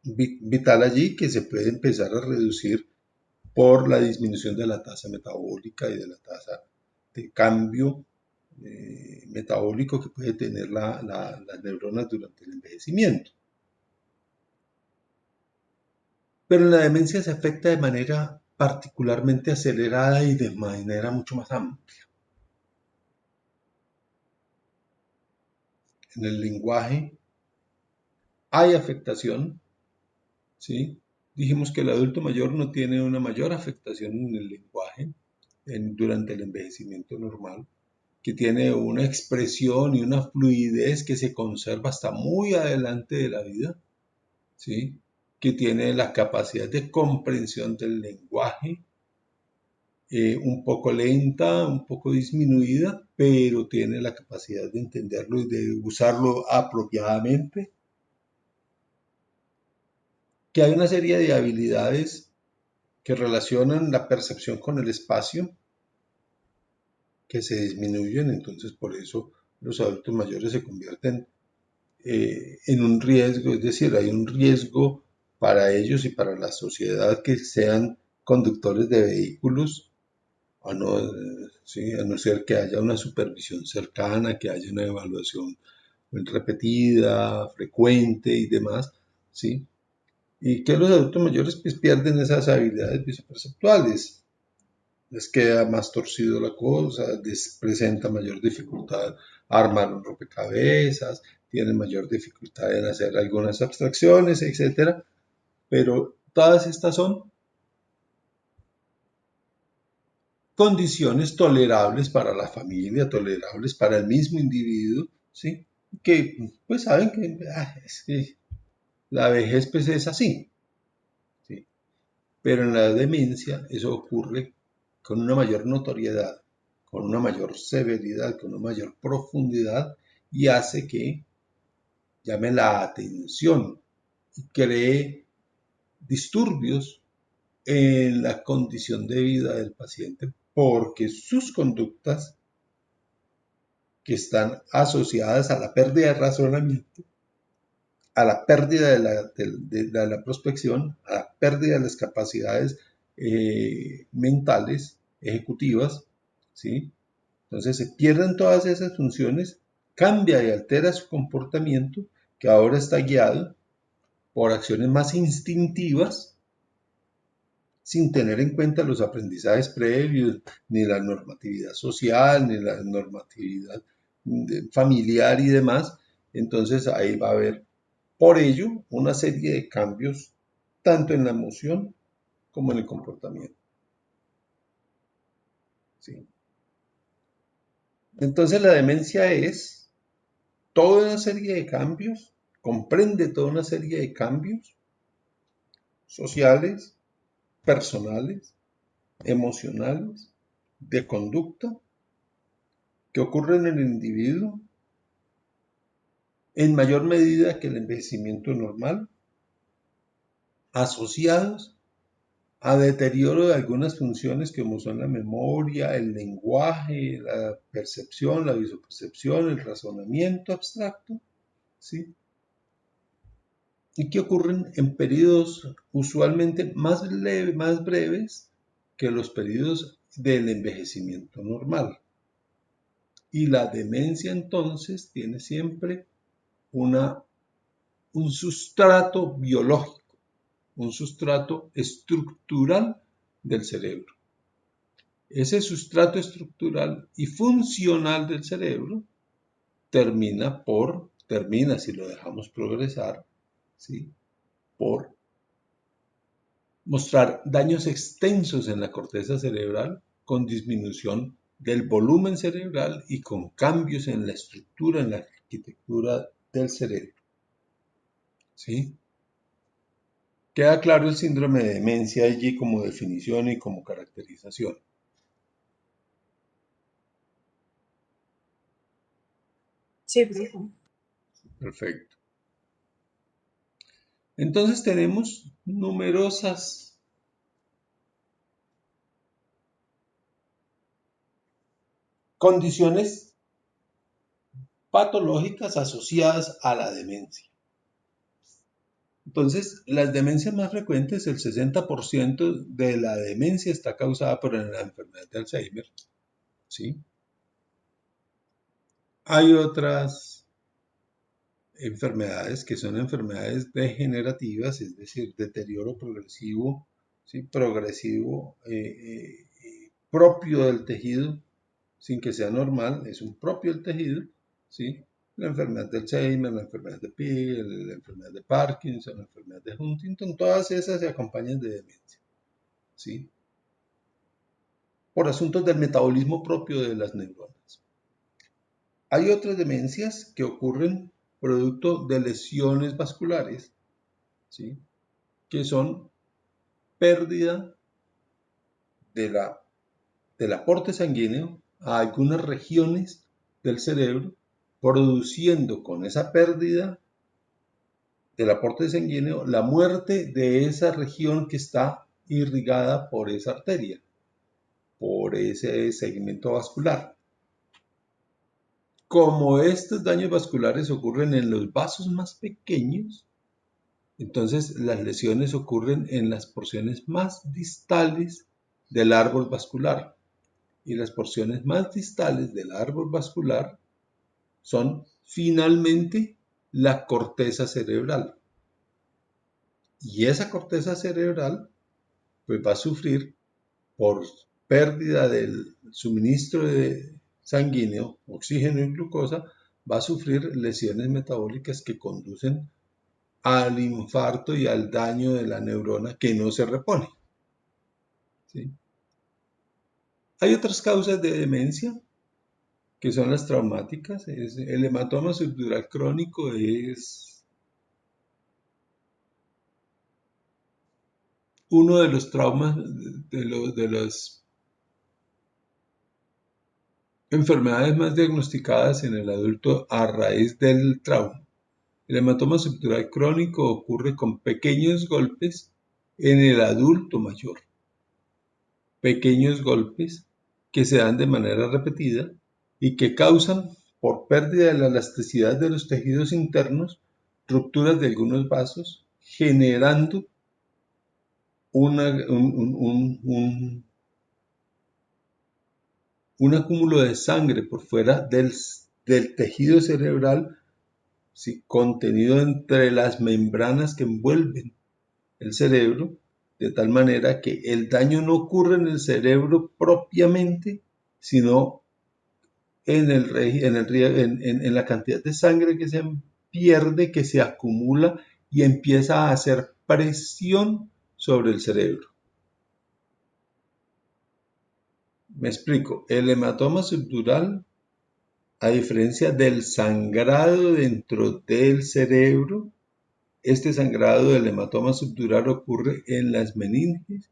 vital allí, que se puede empezar a reducir por la disminución de la tasa metabólica y de la tasa de cambio metabólico que puede tener las neuronas durante el envejecimiento. Pero en la demencia se afecta de manera particularmente acelerada y de manera mucho más amplia. En el lenguaje hay afectación, ¿sí? Dijimos que el adulto mayor no tiene una mayor afectación en el lenguaje durante el envejecimiento normal, que tiene una expresión y una fluidez que se conserva hasta muy adelante de la vida, ¿sí? Que tiene la capacidad de comprensión del lenguaje un poco lenta, un poco disminuida, pero tiene la capacidad de entenderlo y de usarlo apropiadamente. Que hay una serie de habilidades que relacionan la percepción con el espacio, que se disminuyen, entonces por eso los adultos mayores se convierten en un riesgo, es decir, hay un riesgo para ellos y para la sociedad que sean conductores de vehículos, a no, ¿sí? A no ser que haya una supervisión cercana, que haya una evaluación repetida, frecuente y demás, ¿sí? Y que los adultos mayores pues pierden esas habilidades visoperceptuales, les queda más torcido la cosa, les presenta mayor dificultad a armar un rompecabezas, tienen mayor dificultad en hacer algunas abstracciones, etc. Pero todas estas son condiciones tolerables para la familia, tolerables para el mismo individuo, ¿sí? Que pues saben que, es que la vejez pues es así, ¿sí? Pero en la demencia eso ocurre con una mayor notoriedad, con una mayor severidad, con una mayor profundidad, y hace que llame la atención y cree disturbios en la condición de vida del paciente, porque sus conductas que están asociadas a la pérdida de razonamiento, a la pérdida de la prospección, a la pérdida de las capacidades mentales, ejecutivas, ¿sí? Entonces se pierden todas esas funciones, cambia y altera su comportamiento, que ahora está guiado por acciones más instintivas, sin tener en cuenta los aprendizajes previos, ni la normatividad social, ni la normatividad familiar y demás. Entonces ahí va a haber, por ello, una serie de cambios, tanto en la emoción como en el comportamiento. ¿Sí? Entonces la demencia es toda una serie de cambios, comprende toda una serie de cambios sociales, personales, emocionales, de conducta, que ocurren en el individuo en mayor medida que el envejecimiento normal, asociados a deterioro de algunas funciones como son la memoria, el lenguaje, la percepción, la visopercepción, el razonamiento abstracto, ¿sí? Y que ocurren en periodos usualmente más breves que los periodos del envejecimiento normal. Y la demencia entonces tiene siempre un sustrato biológico, un sustrato estructural del cerebro. Ese sustrato estructural y funcional del cerebro termina si lo dejamos progresar, ¿sí?, por mostrar daños extensos en la corteza cerebral con disminución del volumen cerebral y con cambios en la estructura, en la arquitectura del cerebro. ¿Sí? Queda claro el síndrome de demencia allí como definición y como caracterización. Sí, profe. Perfecto. Entonces tenemos numerosas condiciones patológicas asociadas a la demencia. Entonces, las demencias más frecuentes, el 60% de la demencia está causada por la enfermedad de Alzheimer, ¿sí? Hay otras enfermedades que son enfermedades degenerativas, es decir, deterioro progresivo, ¿sí?, progresivo, propio del tejido, sin que sea normal, es un propio del tejido, ¿sí? La enfermedad de Alzheimer, la enfermedad de Piel, la enfermedad de Parkinson, la enfermedad de Huntington, todas esas se acompañan de demencia, ¿sí?, por asuntos del metabolismo propio de las neuronas. Hay otras demencias que ocurren producto de lesiones vasculares, ¿sí?, que son pérdida del aporte sanguíneo a algunas regiones del cerebro, produciendo con esa pérdida del aporte sanguíneo la muerte de esa región que está irrigada por esa arteria, por ese segmento vascular. Como estos daños vasculares ocurren en los vasos más pequeños, entonces las lesiones ocurren en las porciones más distales del árbol vascular. Y las porciones más distales del árbol vascular son finalmente la corteza cerebral. Y esa corteza cerebral pues va a sufrir por pérdida del suministro de sanguíneo, oxígeno y glucosa, va a sufrir lesiones metabólicas que conducen al infarto y al daño de la neurona que no se repone, ¿sí? Hay otras causas de demencia que son las traumáticas. El hematoma subdural crónico es uno de los traumas de las enfermedades más diagnosticadas en el adulto a raíz del trauma. El hematoma subdural crónico ocurre con pequeños golpes en el adulto mayor. Pequeños golpes que se dan de manera repetida y que causan, por pérdida de la elasticidad de los tejidos internos, rupturas de algunos vasos, generando un acúmulo de sangre por fuera del tejido cerebral, ¿sí?, contenido entre las membranas que envuelven el cerebro, de tal manera que el daño no ocurre en el cerebro propiamente, sino en la cantidad de sangre que se pierde, que se acumula y empieza a hacer presión sobre el cerebro. Me explico. El hematoma subdural, a diferencia del sangrado dentro del cerebro, este sangrado del hematoma subdural ocurre en las meninges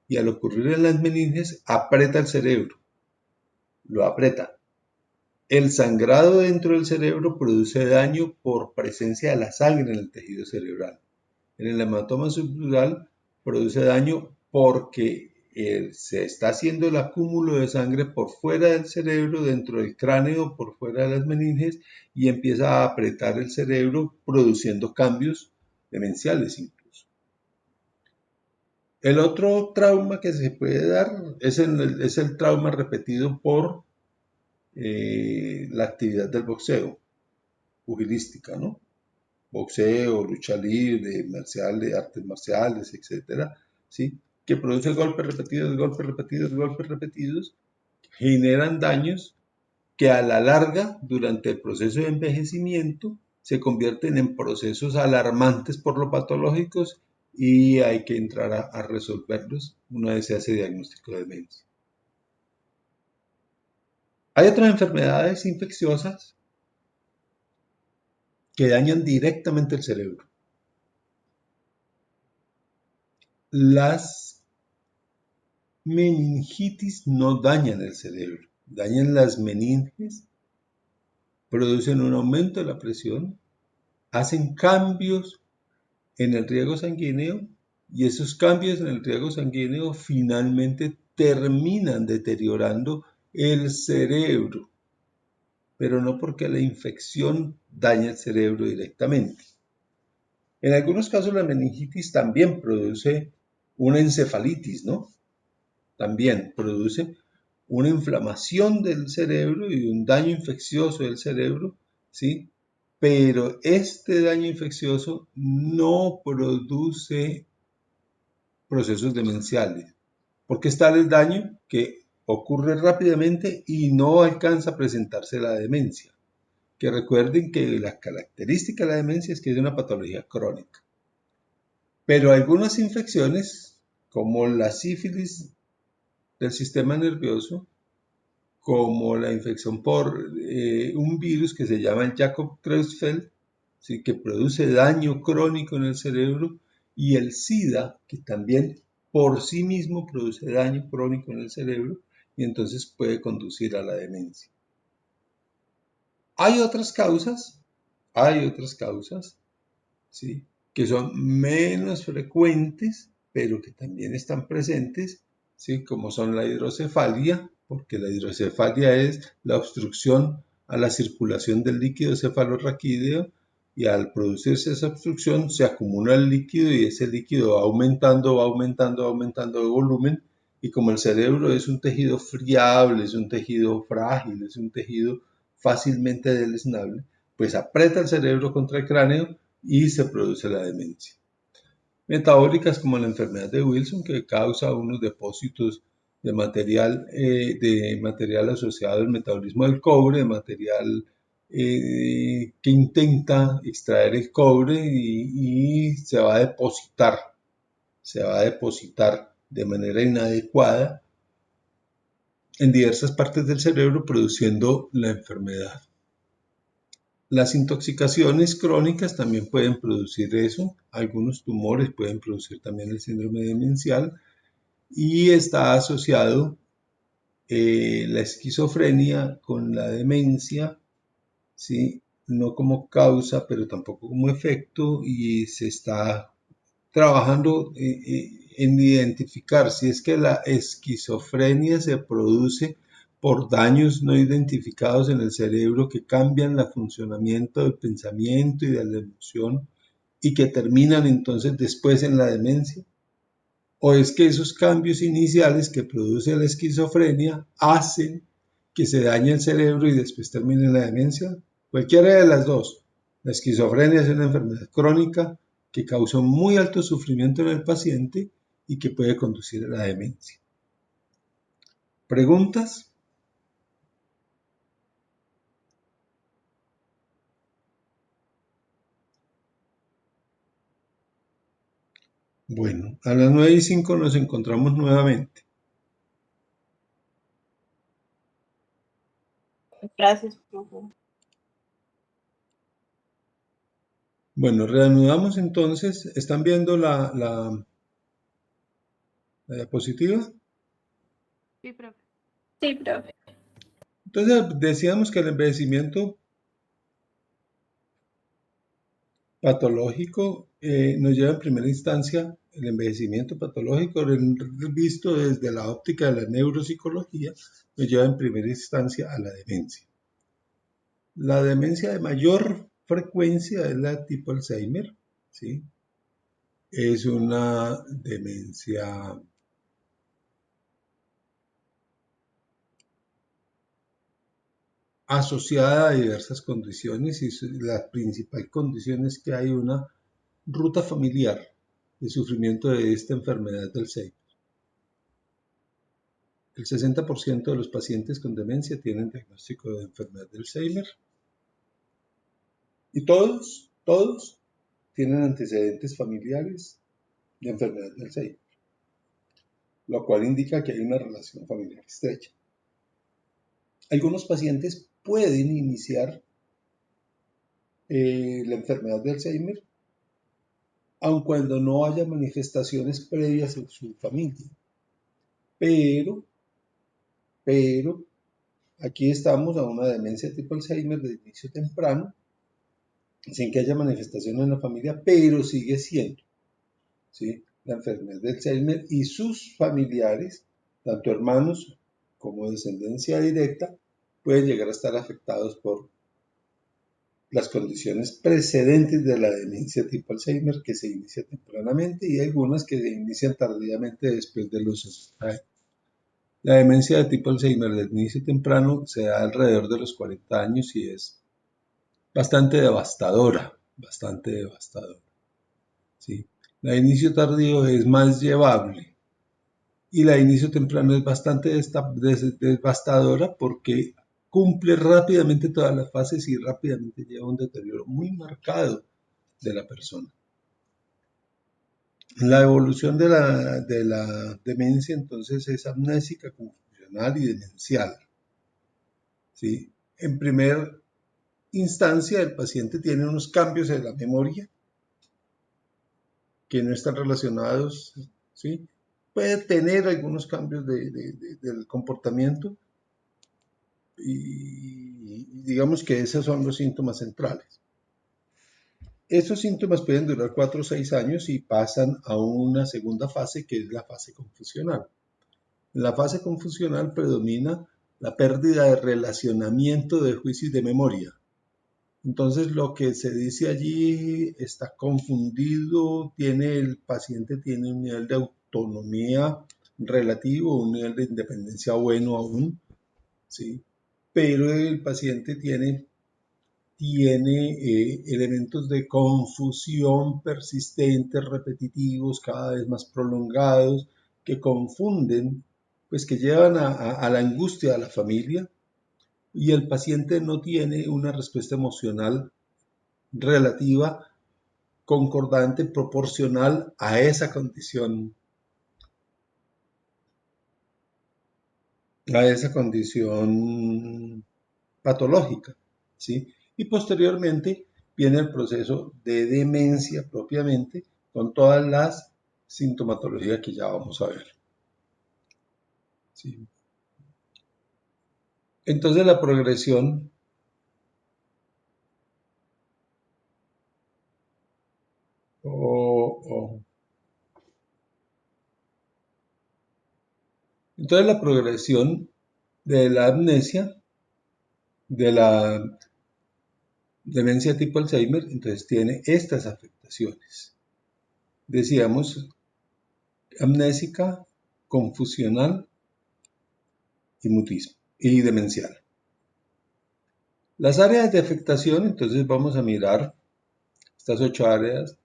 y al ocurrir en las meninges aprieta el cerebro, lo aprieta. El sangrado dentro del cerebro produce daño por presencia de la sangre en el tejido cerebral. En el hematoma subdural produce daño porque se está haciendo el acúmulo de sangre por fuera del cerebro, dentro del cráneo, por fuera de las meninges, y empieza a apretar el cerebro produciendo cambios demenciales incluso. El otro trauma que se puede dar es el trauma repetido por la actividad del boxeo, pugilística, ¿no? Boxeo, lucha libre, marciales, artes marciales, etcétera, ¿sí? Que produce golpes repetidos, generan daños que a la larga, durante el proceso de envejecimiento, se convierten en procesos alarmantes por lo patológicos y hay que entrar a resolverlos una vez se hace diagnóstico de demencia. Hay otras enfermedades infecciosas que dañan directamente el cerebro. Las meningitis no dañan el cerebro, dañan las meninges, producen un aumento de la presión, hacen cambios en el riego sanguíneo y esos cambios en el riego sanguíneo finalmente terminan deteriorando el cerebro, pero no porque la infección daña el cerebro directamente. En algunos casos la meningitis también produce una encefalitis, ¿no? También produce una inflamación del cerebro y un daño infeccioso del cerebro, ¿sí? Pero este daño infeccioso no produce procesos demenciales, porque es tal el daño que ocurre rápidamente y no alcanza a presentarse la demencia. Que recuerden que la característica de la demencia es que es una patología crónica. Pero algunas infecciones, como la sífilis del sistema nervioso, como la infección por un virus que se llama el Jakob-Creutzfeldt, ¿sí? Que produce daño crónico en el cerebro, y el SIDA, que también por sí mismo produce daño crónico en el cerebro, y entonces puede conducir a la demencia. Hay otras causas, ¿sí? Que son menos frecuentes, pero que también están presentes, ¿sí? Como son la hidrocefalia, porque la hidrocefalia es la obstrucción a la circulación del líquido cefalorraquídeo, y al producirse esa obstrucción se acumula el líquido y ese líquido va aumentando de volumen, y como el cerebro es un tejido friable, es un tejido frágil, es un tejido fácilmente deleznable, pues aprieta el cerebro contra el cráneo y se produce la demencia. Metabólicas como la enfermedad de Wilson, que causa unos depósitos de material asociado al metabolismo del cobre, de material que intenta extraer el cobre y se va a depositar de manera inadecuada en diversas partes del cerebro, produciendo la enfermedad. Las intoxicaciones crónicas también pueden producir eso, algunos tumores pueden producir también el síndrome demencial, y está asociado la esquizofrenia con la demencia, ¿sí? No como causa, pero tampoco como efecto, y se está trabajando en identificar si es que la esquizofrenia se produce por daños no identificados en el cerebro que cambian el funcionamiento del pensamiento y de la emoción y que terminan entonces después en la demencia, o es que esos cambios iniciales que produce la esquizofrenia hacen que se dañe el cerebro y después termine en la demencia. Cualquiera de las dos. La esquizofrenia es una enfermedad crónica que causa muy alto sufrimiento en el paciente y que puede conducir a la demencia. ¿Preguntas? Bueno, a las 9:05 nos encontramos nuevamente. Gracias, profe. Bueno, reanudamos entonces. ¿Están viendo la diapositiva? Sí, profe. Sí, profe. Entonces decíamos que el envejecimiento patológico nos lleva en primera instancia, el envejecimiento patológico visto desde la óptica de la neuropsicología, nos lleva en primera instancia a la demencia. La demencia de mayor frecuencia es la tipo Alzheimer, ¿sí? es una demencia asociada a diversas condiciones y la principal condición es que hay una ruta familiar de sufrimiento de esta enfermedad del Alzheimer. El 60% de los pacientes con demencia tienen diagnóstico de enfermedad del Alzheimer y todos tienen antecedentes familiares de enfermedad del Alzheimer, lo cual indica que hay una relación familiar estrecha. Algunos pacientes pueden iniciar la enfermedad de Alzheimer aun cuando no haya manifestaciones previas en su familia. Pero aquí estamos a una demencia tipo Alzheimer de inicio temprano, sin que haya manifestación en la familia, pero sigue siendo, ¿sí?, la enfermedad de Alzheimer y sus familiares, tanto hermanos como descendencia directa, pueden llegar a estar afectados por las condiciones precedentes de la demencia tipo Alzheimer, que se inicia tempranamente, y algunas que se inician tardíamente después de los 60 años. La demencia de tipo Alzheimer de inicio temprano se da alrededor de los 40 años y es bastante devastadora, ¿sí? La de inicio tardío es más llevable y la de inicio temprano es bastante devastadora porque cumple rápidamente todas las fases y rápidamente lleva un deterioro muy marcado de la persona. La evolución de la demencia entonces es amnésica, confusional y demencial, ¿sí? En primera instancia, el paciente tiene unos cambios en la memoria que no están relacionados, ¿sí? Puede tener algunos cambios del comportamiento y digamos que esos son los síntomas centrales. Esos síntomas pueden durar 4 o 6 años y pasan a una segunda fase que es la fase confusional. En la fase confusional predomina la pérdida de relacionamiento de juicio y de memoria. Entonces lo que se dice allí está confundido, el paciente tiene un nivel de autonomía relativo, un nivel de independencia bueno aún, ¿sí? Pero el paciente tiene elementos de confusión persistentes, repetitivos, cada vez más prolongados, que confunden, pues que llevan a la angustia a la familia, y el paciente no tiene una respuesta emocional relativa, concordante, proporcional a esa condición patológica, ¿sí? Y posteriormente viene el proceso de demencia propiamente, con todas las sintomatologías que ya vamos a ver, ¿sí? Entonces la progresión entonces la progresión de la amnesia, de la demencia tipo Alzheimer, entonces tiene estas afectaciones. Decíamos, amnésica, confusional y mutismo y demencial. Las áreas de afectación, entonces vamos a mirar estas 8 áreas: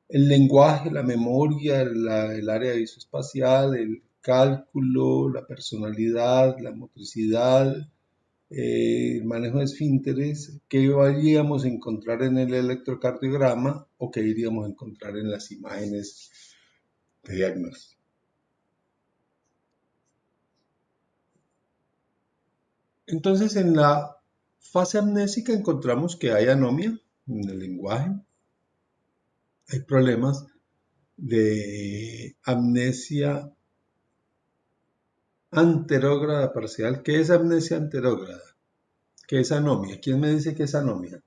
el lenguaje, la memoria, el área visoespacial, el cálculo, la personalidad, la motricidad, el manejo de esfínteres, que iríamos a encontrar en el electrocardiograma o que iríamos a encontrar en las imágenes de diagnóstico. Entonces, en la fase amnésica encontramos que hay anomia en el lenguaje, hay problemas de amnesia anterógrada parcial. ¿Qué es amnesia anterógrada? ¿Qué es anomia? ¿Quién me dice que es anomia?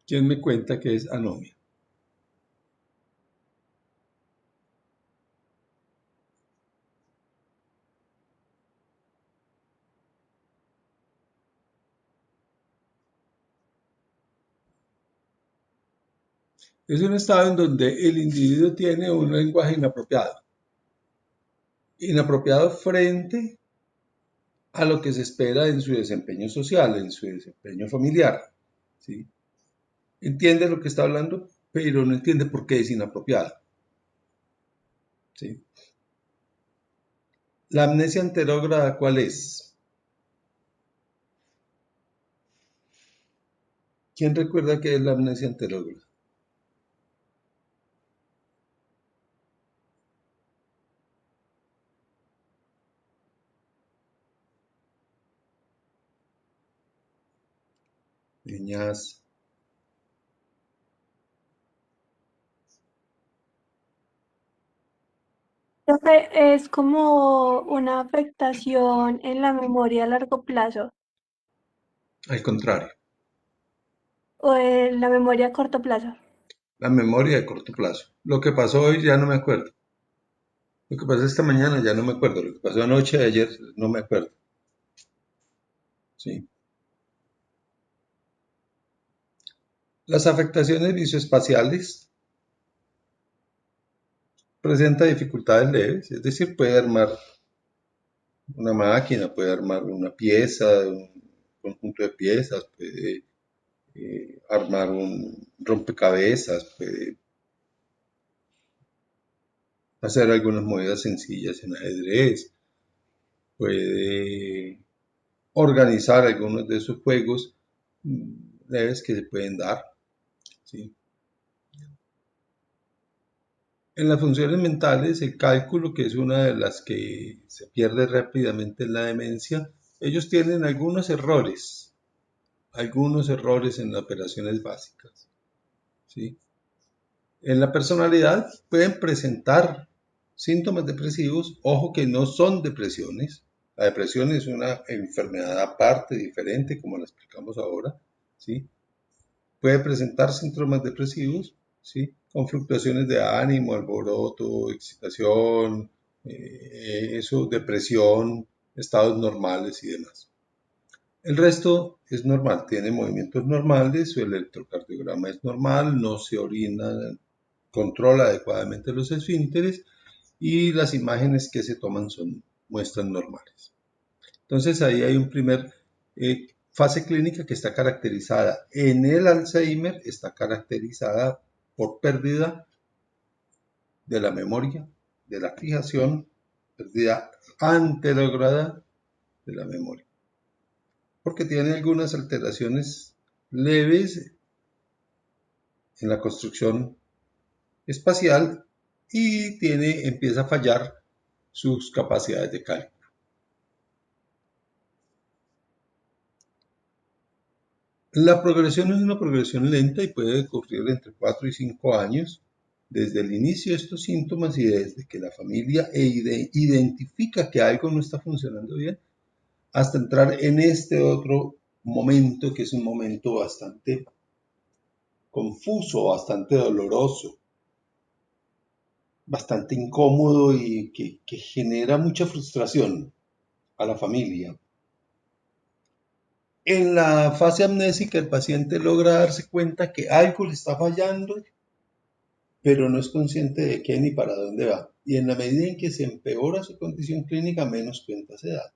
¿Quién me cuenta que es anomia? Es un estado en donde el individuo tiene un lenguaje inapropiado. Inapropiado frente a lo que se espera en su desempeño social, en su desempeño familiar. ¿Sí? Entiende lo que está hablando, pero no entiende por qué es inapropiado. ¿Sí? La amnesia anterógrada, ¿cuál es? ¿Quién recuerda qué es la amnesia anterógrada? Niñas. Profe, es como una afectación en la memoria a largo plazo Al contrario, o en la memoria a corto plazo. la memoria de corto plazo. Lo que pasó hoy ya no me acuerdo. Lo que pasó esta mañana ya no me acuerdo. Lo que pasó anoche, ayer, no me acuerdo. ¿Sí? Las afectaciones visoespaciales presentan dificultades leves, es decir, puede armar una máquina, puede armar una pieza, un conjunto de piezas, puede armar un rompecabezas, puede hacer algunas movidas sencillas en ajedrez, puede organizar algunos de esos juegos leves que se pueden dar. ¿Sí? En las funciones mentales, el cálculo, que es una de las que se pierde rápidamente en la demencia, ellos tienen algunos errores en las operaciones básicas. ¿Sí? En la personalidad pueden presentar síntomas depresivos, ojo que no son depresiones. La depresión es una enfermedad aparte, diferente, como la explicamos ahora. ¿Sí? Puede presentar síntomas depresivos, ¿sí? Con fluctuaciones de ánimo, alboroto, excitación, depresión, estados normales y demás. El resto es normal, tiene movimientos normales, su electrocardiograma es normal, no se orina, controla adecuadamente los esfínteres y las imágenes que se toman son muestras normales. Entonces ahí hay un primer fase clínica que está caracterizada en el Alzheimer, está caracterizada por pérdida de la memoria, de la fijación, pérdida anterograda de la memoria, porque tiene algunas alteraciones leves en la construcción espacial y empieza a fallar sus capacidades de cálculo. La progresión es una progresión lenta y puede ocurrir entre 4 y 5 años desde el inicio de estos síntomas y desde que la familia identifica que algo no está funcionando bien hasta entrar en este otro momento que es un momento bastante confuso, bastante doloroso, bastante incómodo y que genera mucha frustración a la familia. En la fase amnésica el paciente logra darse cuenta que algo le está fallando, pero no es consciente de qué ni para dónde va. Y en la medida en que se empeora su condición clínica, menos cuenta se da.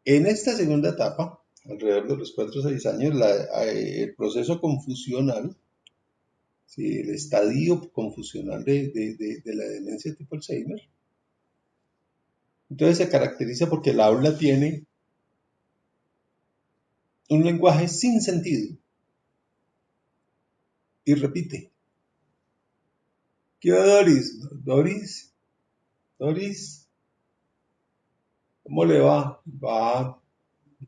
En esta segunda etapa, alrededor de los 4 o 6 años, el proceso confusional, ¿sí? El estadio confusional de la demencia tipo Alzheimer, entonces se caracteriza porque el aula tiene un lenguaje sin sentido y repite. ¿Qué va Doris? Doris, Doris, ¿cómo le va? Va.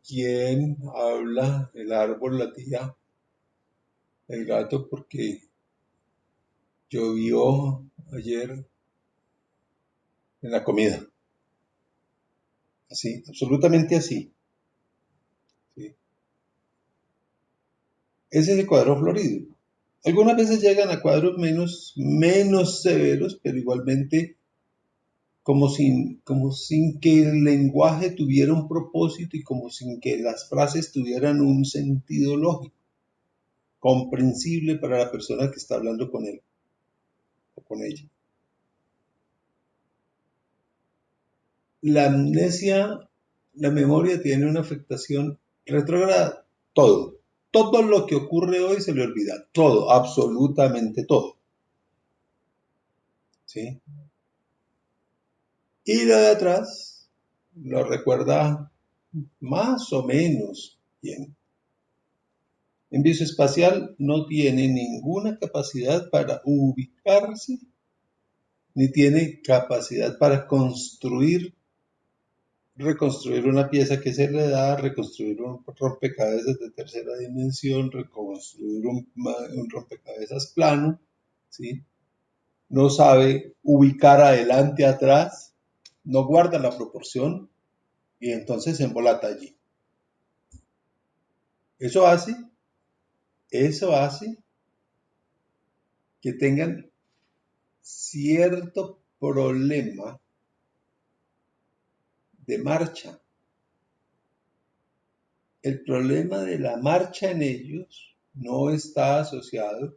¿Quién habla? El árbol, la tía, el gato, porque llovió ayer en la comida. Así, absolutamente así. ¿Sí? Ese es el cuadro florido. Algunas veces llegan a cuadros menos severos, pero igualmente como sin que el lenguaje tuviera un propósito y como sin que las frases tuvieran un sentido lógico. comprensible para la persona que está hablando con él o con ella. La amnesia, la memoria tiene una afectación retrógrada. Todo. Todo lo que ocurre hoy se le olvida. Todo, absolutamente todo. ¿Sí? Y lo de atrás lo recuerda más o menos bien. En visoespacial no tiene ninguna capacidad para ubicarse, ni tiene capacidad para reconstruir una pieza que se le da, reconstruir un rompecabezas de tercera dimensión, reconstruir un rompecabezas plano, ¿sí? No sabe ubicar adelante, atrás, no guarda la proporción y entonces se embolata allí. Eso hace que tengan cierto problema de marcha. El problema de la marcha en ellos no está asociado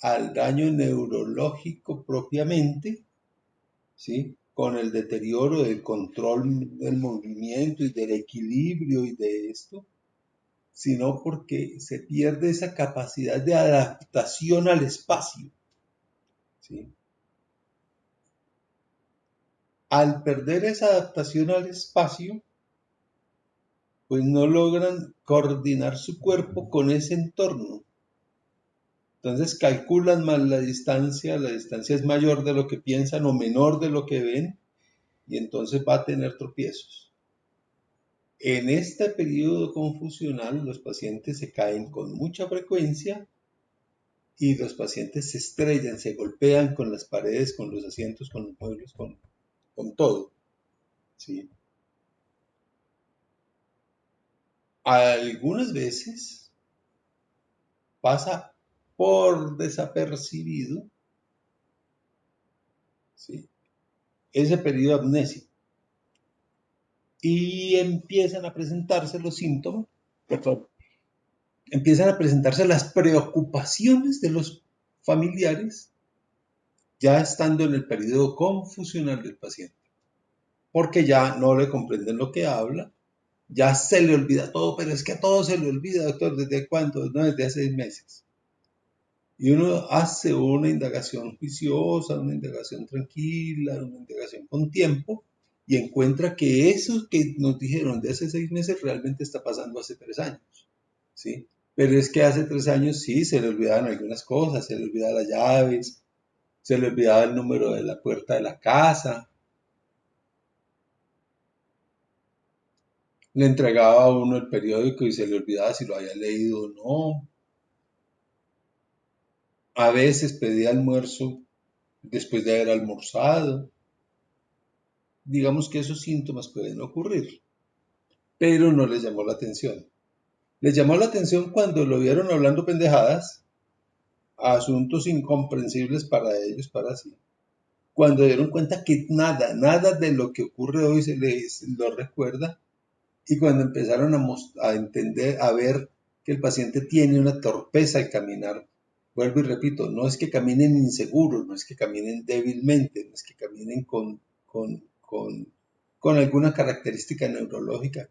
al daño neurológico propiamente, ¿sí? Con el deterioro del control del movimiento y del equilibrio y de esto, sino porque se pierde esa capacidad de adaptación al espacio, ¿sí? Al perder esa adaptación al espacio, pues no logran coordinar su cuerpo con ese entorno. Entonces calculan mal la distancia es mayor de lo que piensan o menor de lo que ven, y entonces va a tener tropiezos. En este periodo confusional, los pacientes se caen con mucha frecuencia y los pacientes se estrellan, se golpean con las paredes, con los asientos, con los muebles, con todo, ¿sí? Algunas veces pasa por desapercibido, ¿sí? Ese periodo amnésico y empiezan a presentarse los síntomas, perdón, empiezan a presentarse las preocupaciones de los familiares ya estando en el periodo confusional del paciente, porque ya no le comprenden lo que habla, ya se le olvida todo, pero es que a todo se le olvida, doctor, ¿desde cuándo? No, desde hace 6 meses. Y uno hace una indagación juiciosa, una indagación tranquila, una indagación con tiempo, y encuentra que eso que nos dijeron de hace 6 meses realmente está pasando hace 3 años, ¿sí? Pero es que hace 3 años sí, se le olvidaban algunas cosas, se le olvidaban las llaves, se le olvidaba el número de la puerta de la casa, le entregaba a uno el periódico y se le olvidaba si lo había leído o no. A veces pedía almuerzo después de haber almorzado. Digamos que esos síntomas pueden ocurrir, pero no les llamó la atención. Les llamó la atención cuando lo vieron hablando pendejadas, a asuntos incomprensibles para ellos, para sí. Cuando dieron cuenta que nada de lo que ocurre hoy se les lo recuerda, y cuando empezaron a entender, a ver que el paciente tiene una torpeza al caminar, vuelvo y repito, no es que caminen inseguros, no es que caminen débilmente, no es que caminen con alguna característica neurológica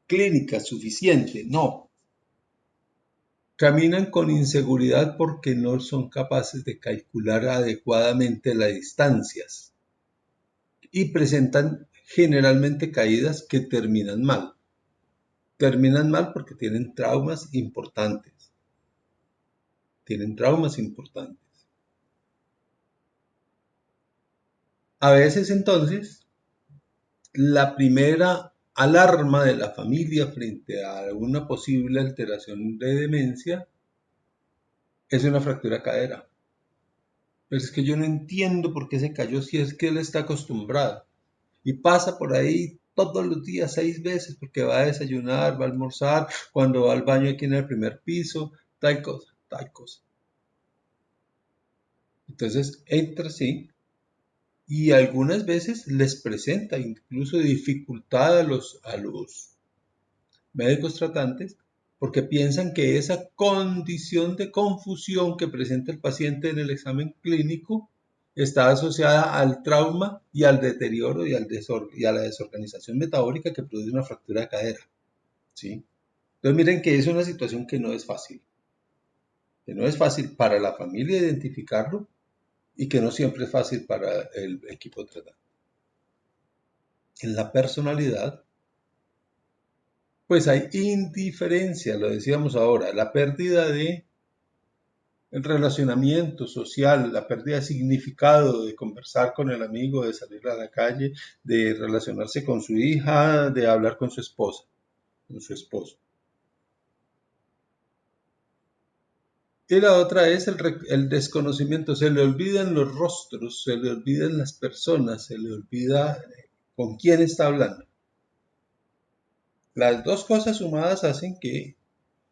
clínica suficiente, no. Caminan con inseguridad porque no son capaces de calcular adecuadamente las distancias y presentan generalmente caídas que terminan mal. Terminan mal porque tienen traumas importantes. Tienen traumas importantes. A veces entonces, la primera alarma de la familia frente a una posible alteración de demencia es una fractura cadera. Pero es que yo no entiendo por qué se cayó si es que él está acostumbrado. Y pasa por ahí todos los días 6 veces porque va a desayunar, va a almorzar, cuando va al baño aquí en el primer piso, tal cosa, tal cosa. Entonces entra así y algunas veces les presenta incluso dificultad a los médicos tratantes porque piensan que esa condición de confusión que presenta el paciente en el examen clínico está asociada al trauma y al deterioro y a la desorganización metabólica que produce una fractura de cadera, ¿sí? Entonces miren que es una situación que no es fácil para la familia identificarlo y que no siempre es fácil para el equipo tratante. En la personalidad, pues hay indiferencia, lo decíamos ahora, la pérdida de el relacionamiento social, la pérdida de significado de conversar con el amigo, de salir a la calle, de relacionarse con su hija, de hablar con su esposa, con su esposo. Y la otra es el desconocimiento, se le olvidan los rostros, se le olvidan las personas, se le olvida con quién está hablando. Las dos cosas sumadas hacen que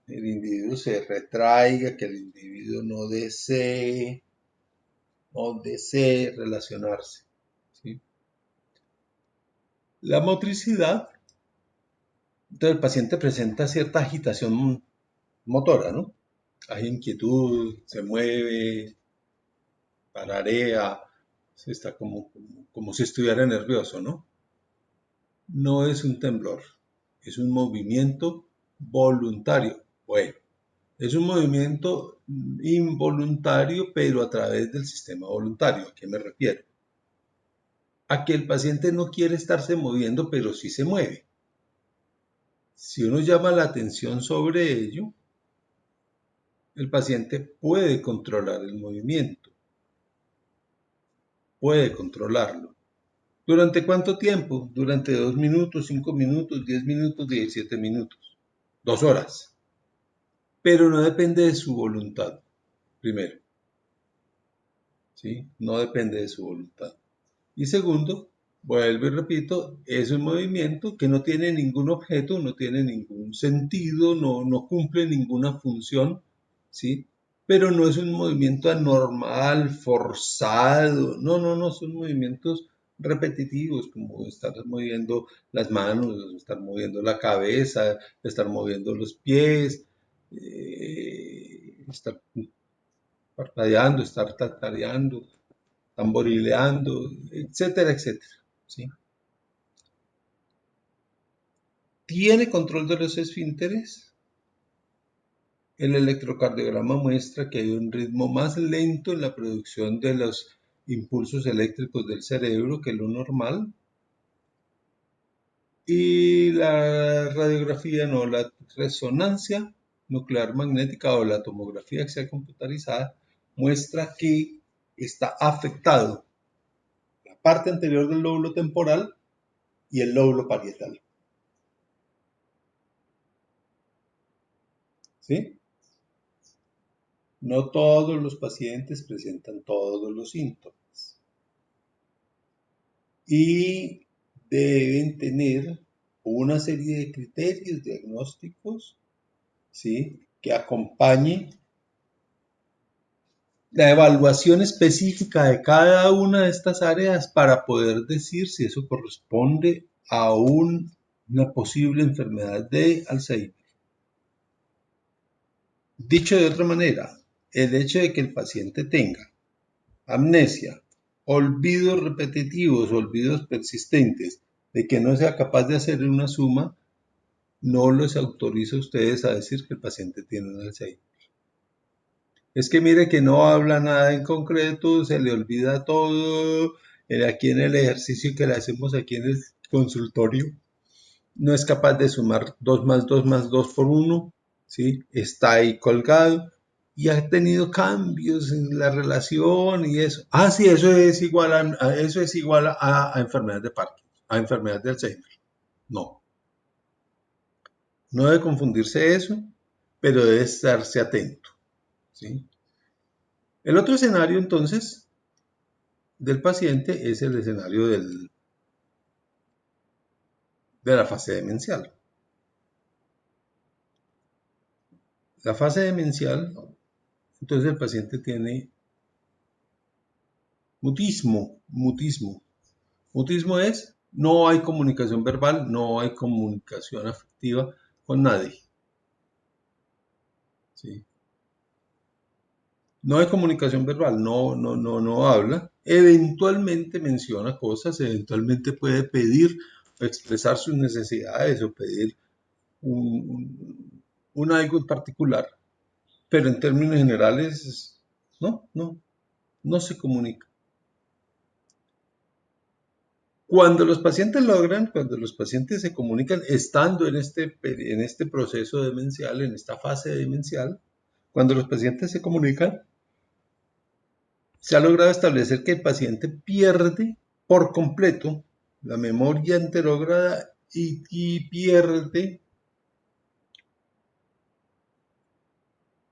el individuo se retraiga, que el individuo no desee relacionarse, ¿sí? La motricidad, entonces el paciente presenta cierta agitación motora, ¿no? Hay inquietud, se mueve, pararea, está como si estuviera nervioso, ¿no? No es un temblor, es un movimiento voluntario. Bueno, es un movimiento involuntario, pero a través del sistema voluntario. ¿A qué me refiero? A que el paciente no quiere estarse moviendo, pero sí se mueve. Si uno llama la atención sobre ello, el paciente puede controlar el movimiento, puede controlarlo. ¿Durante cuánto tiempo? Durante 2 minutos, 5 minutos, 10 minutos, 17 minutos, 2 horas. Pero no depende de su voluntad, primero, ¿sí? No depende de su voluntad. Y segundo, vuelvo y repito, es un movimiento que no tiene ningún objeto, no tiene ningún sentido, no cumple ninguna función, ¿sí? Pero no es un movimiento anormal, forzado, no, son movimientos repetitivos, como estar moviendo las manos, estar moviendo la cabeza, estar moviendo los pies, estar parpadeando, estar tatareando, tamborileando, etcétera, etcétera, ¿sí? ¿Tiene control de los esfínteres? El electrocardiograma muestra que hay un ritmo más lento en la producción de los impulsos eléctricos del cerebro que lo normal. Y la radiografía, no, la resonancia nuclear magnética o la tomografía axial computarizada muestra que está afectado la parte anterior del lóbulo temporal y el lóbulo parietal. ¿Sí? No todos los pacientes presentan todos los síntomas. Y deben tener una serie de criterios diagnósticos, ¿sí?, que acompañen la evaluación específica de cada una de estas áreas para poder decir si eso corresponde a una posible enfermedad de Alzheimer. Dicho de otra manera, el hecho de que el paciente tenga amnesia, olvidos repetitivos, olvidos persistentes, de que no sea capaz de hacer una suma, no los autoriza a ustedes a decir que el paciente tiene un Alzheimer. Es que mire que no habla nada en concreto, se le olvida todo. Aquí en el ejercicio que le hacemos aquí en el consultorio, no es capaz de sumar 2 más 2 más 2 por 1, ¿sí? Está ahí colgado y ha tenido cambios en la relación y eso. Ah, sí, eso es igual a enfermedad de Parkinson, a enfermedad de Alzheimer. No. No debe confundirse eso, pero debe estarse atento, ¿sí? El otro escenario, entonces, del paciente es el escenario de la fase demencial. La fase demencial, entonces el paciente tiene mutismo. Mutismo es, no hay comunicación verbal, no hay comunicación afectiva con nadie. ¿sí? No hay comunicación verbal, no habla. Eventualmente menciona cosas, eventualmente puede pedir o expresar sus necesidades o pedir un algo en particular, pero en términos generales no se comunica. Cuando los pacientes se comunican estando en este proceso demencial, en esta fase demencial, cuando los pacientes se comunican, se ha logrado establecer que el paciente pierde por completo la memoria anterógrada y pierde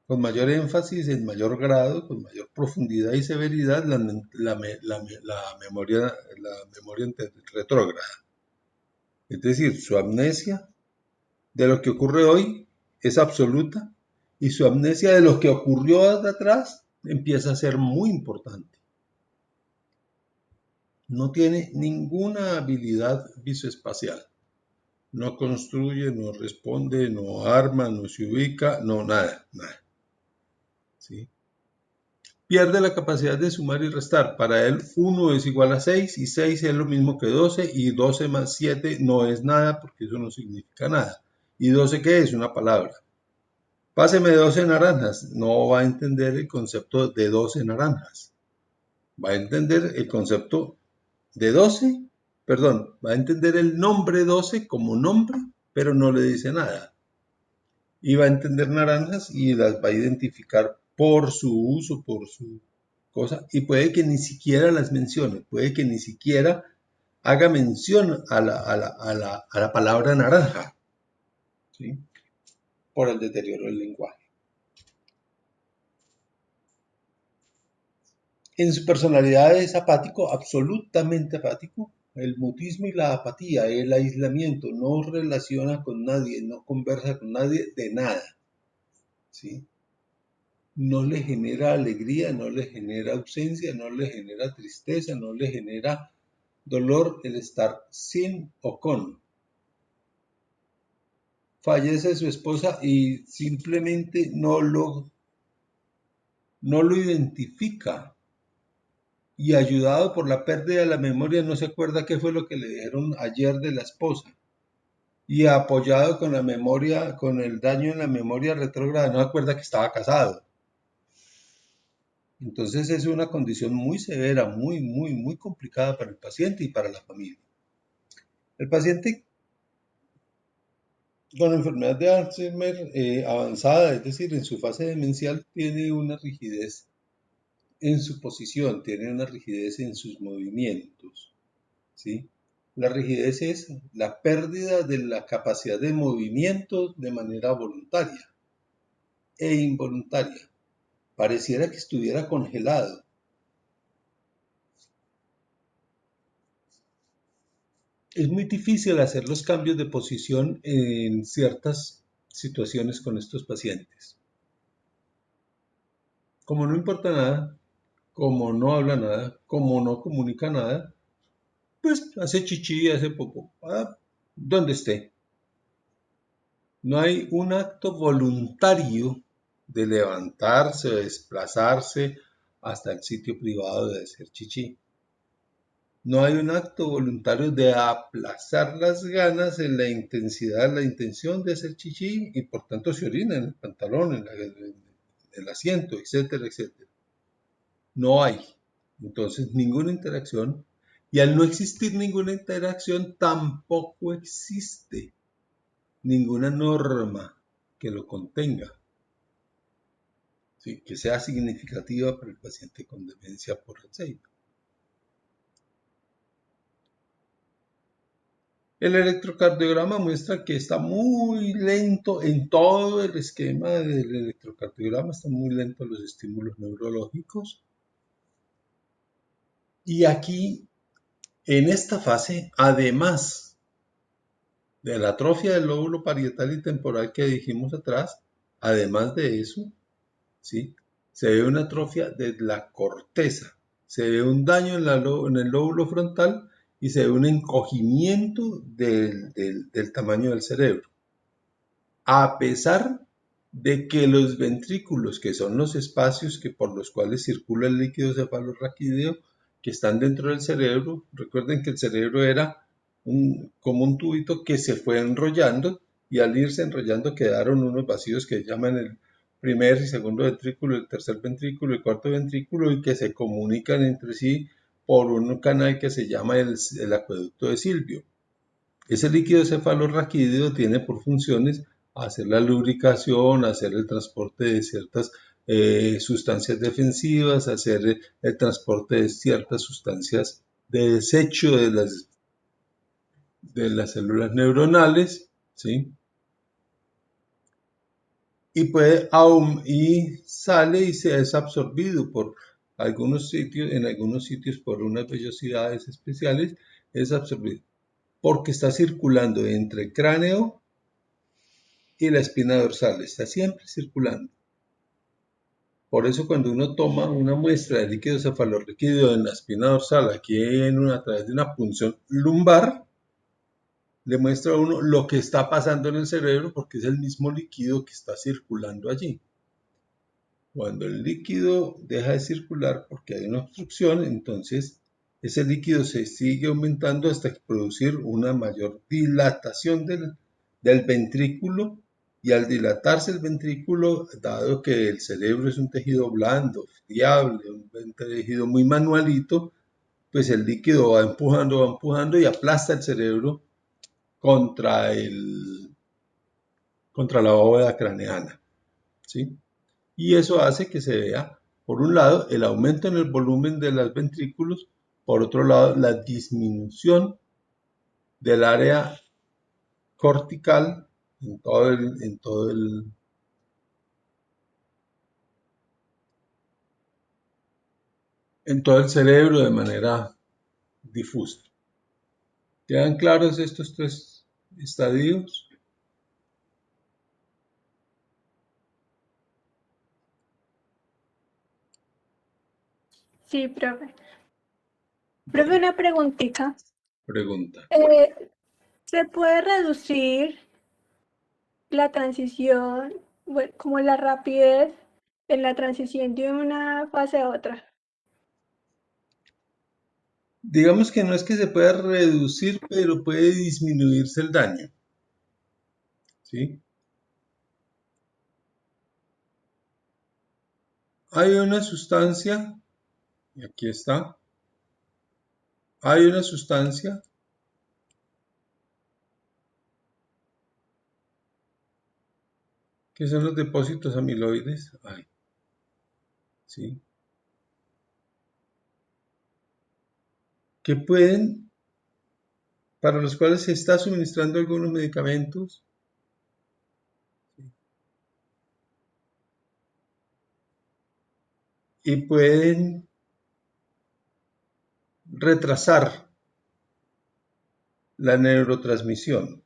con mayor énfasis, en mayor grado, con mayor profundidad y severidad la memoria retrógrada. Es decir, su amnesia de lo que ocurre hoy es absoluta y su amnesia de lo que ocurrió de atrás empieza a ser muy importante. No tiene ninguna habilidad visoespacial. No construye, no responde, no arma, no se ubica, no nada. ¿Sí? Pierde la capacidad de sumar y restar. Para él 1 es igual a 6 y 6 es lo mismo que 12 y 12 más 7 no es nada porque eso no significa nada. ¿Y 12 qué es? Una palabra. Páseme 12 naranjas. No va a entender el concepto de 12 naranjas. Va a entender el concepto de 12, perdón, va a entender el nombre 12 como nombre, pero no le dice nada. Y va a entender naranjas y las va a identificar por su uso, por su cosa, y puede que ni siquiera las mencione, puede que ni siquiera haga mención a la palabra naranja, ¿sí? Por el deterioro del lenguaje. En su personalidad es apático, absolutamente apático. El mutismo y la apatía, el aislamiento, no relaciona con nadie, no conversa con nadie de nada, ¿sí? No le genera alegría, no le genera ausencia, no le genera tristeza, no le genera dolor el estar sin o con. Fallece su esposa y simplemente no lo identifica. Y ayudado por la pérdida de la memoria, no se acuerda qué fue lo que le dijeron ayer de la esposa. Y apoyado con la memoria, con el daño en la memoria retrógrada, no se acuerda que estaba casado. Entonces es una condición muy severa, muy complicada para el paciente y para la familia. El paciente con enfermedad de Alzheimer avanzada, es decir, en su fase demencial, tiene una rigidez en su posición, tiene una rigidez en sus movimientos, ¿sí? La rigidez es la pérdida de la capacidad de movimiento de manera voluntaria e involuntaria. Pareciera que estuviera congelado. Es muy difícil hacer los cambios de posición en ciertas situaciones con estos pacientes. Como no importa nada, como no habla nada, como no comunica nada, pues hace chichi, hace popó, donde esté. No hay un acto voluntario de levantarse, de desplazarse hasta el sitio privado de hacer chichi. No hay un acto voluntario de aplazar las ganas en la intensidad, la intención de hacer chichi y por tanto se orina en el pantalón, en el asiento, etcétera, etcétera. No hay. Entonces ninguna interacción y al no existir ninguna interacción tampoco existe ninguna norma que lo contenga, ¿sí? Que sea significativa para el paciente con demencia por Alzheimer. El electrocardiograma muestra que está muy lento en todo el esquema del electrocardiograma, están muy lentos los estímulos neurológicos. Y aquí, en esta fase, además de la atrofia del lóbulo parietal y temporal que dijimos atrás, además de eso, ¿sí? Se ve una atrofia de la corteza, se ve un daño en el lóbulo frontal y se ve un encogimiento del tamaño del cerebro. A pesar de que los ventrículos, que son los espacios por los cuales circula el líquido cefalorraquídeo, que están dentro del cerebro, recuerden que el cerebro era como un tubito que se fue enrollando, y al irse enrollando quedaron unos vacíos que llaman el primer y segundo ventrículo, el tercer ventrículo y cuarto ventrículo, y que se comunican entre sí por un canal que se llama el acueducto de Silvio. Ese líquido cefalorraquídeo tiene por funciones hacer la lubricación, hacer el transporte de ciertas sustancias defensivas, hacer el transporte de ciertas sustancias de desecho de las células neuronales, ¿sí? Y sale y se es absorbido por algunos sitios, en algunos sitios por unas vellosidades especiales, es absorbido porque está circulando entre el cráneo y la espina dorsal, está siempre circulando. Por eso cuando uno toma una muestra de líquido cefalorraquídeo en la espina dorsal, aquí a través de una punción lumbar, le muestra a uno lo que está pasando en el cerebro, porque es el mismo líquido que está circulando allí. Cuando el líquido deja de circular porque hay una obstrucción, entonces ese líquido se sigue aumentando hasta producir una mayor dilatación del ventrículo, y al dilatarse el ventrículo, dado que el cerebro es un tejido blando, friable, un tejido muy manualito, pues el líquido va empujando y aplasta el cerebro contra la bóveda craneana, ¿sí? Y eso hace que se vea, por un lado, el aumento en el volumen de los ventrículos, por otro lado, la disminución del área cortical en todo el cerebro de manera difusa. ¿Quedan claros estos tres estadios? Sí, profe. Profe, Bueno, una preguntita. pregunta. ¿Se puede reducir la transición, bueno, como la rapidez en la transición de una fase a otra? Digamos que no es que se pueda reducir, pero puede disminuirse el daño, ¿sí? Hay una sustancia, y aquí está, hay una sustancia que son los depósitos amiloides, ¿sí? Que para los cuales se está suministrando algunos medicamentos, y pueden retrasar la neurotransmisión.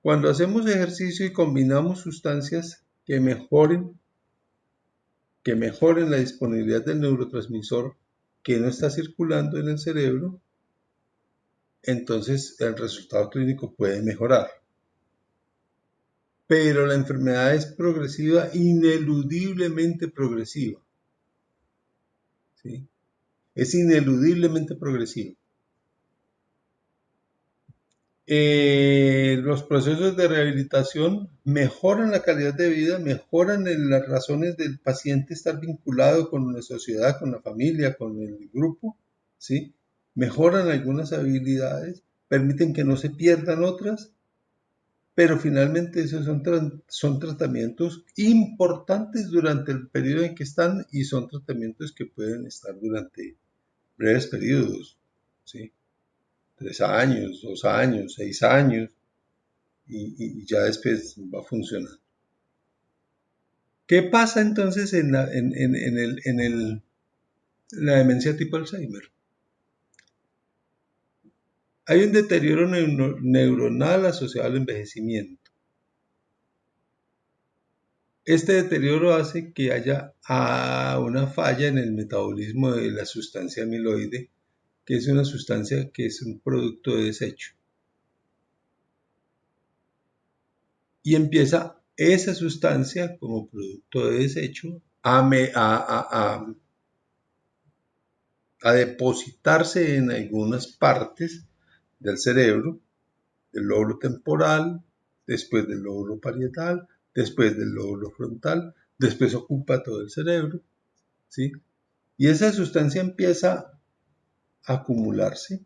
Cuando hacemos ejercicio y combinamos sustancias que mejoren la disponibilidad del neurotransmisor que no está circulando en el cerebro, entonces el resultado clínico puede mejorar. Pero la enfermedad es progresiva, ineludiblemente progresiva, ¿sí? Es ineludiblemente progresiva. Los procesos de rehabilitación mejoran la calidad de vida, mejoran las razones del paciente estar vinculado con la sociedad, con la familia, con el grupo, ¿sí? Mejoran algunas habilidades, permiten que no se pierdan otras, pero finalmente esos son tratamientos importantes durante el periodo en que están, y son tratamientos que pueden estar durante breves periodos, ¿sí? 3 años, 2 años, 6 años, y ya después va a funcionar. ¿Qué pasa entonces en la demencia tipo Alzheimer? Hay un deterioro neuronal asociado al envejecimiento. Este deterioro hace que haya una falla en el metabolismo de la sustancia amiloide, que es una sustancia que es un producto de desecho. Y empieza esa sustancia como producto de desecho a depositarse en algunas partes del cerebro, del lóbulo temporal, después del lóbulo parietal, después del lóbulo frontal, después ocupa todo el cerebro, ¿sí? Y esa sustancia empieza a acumularse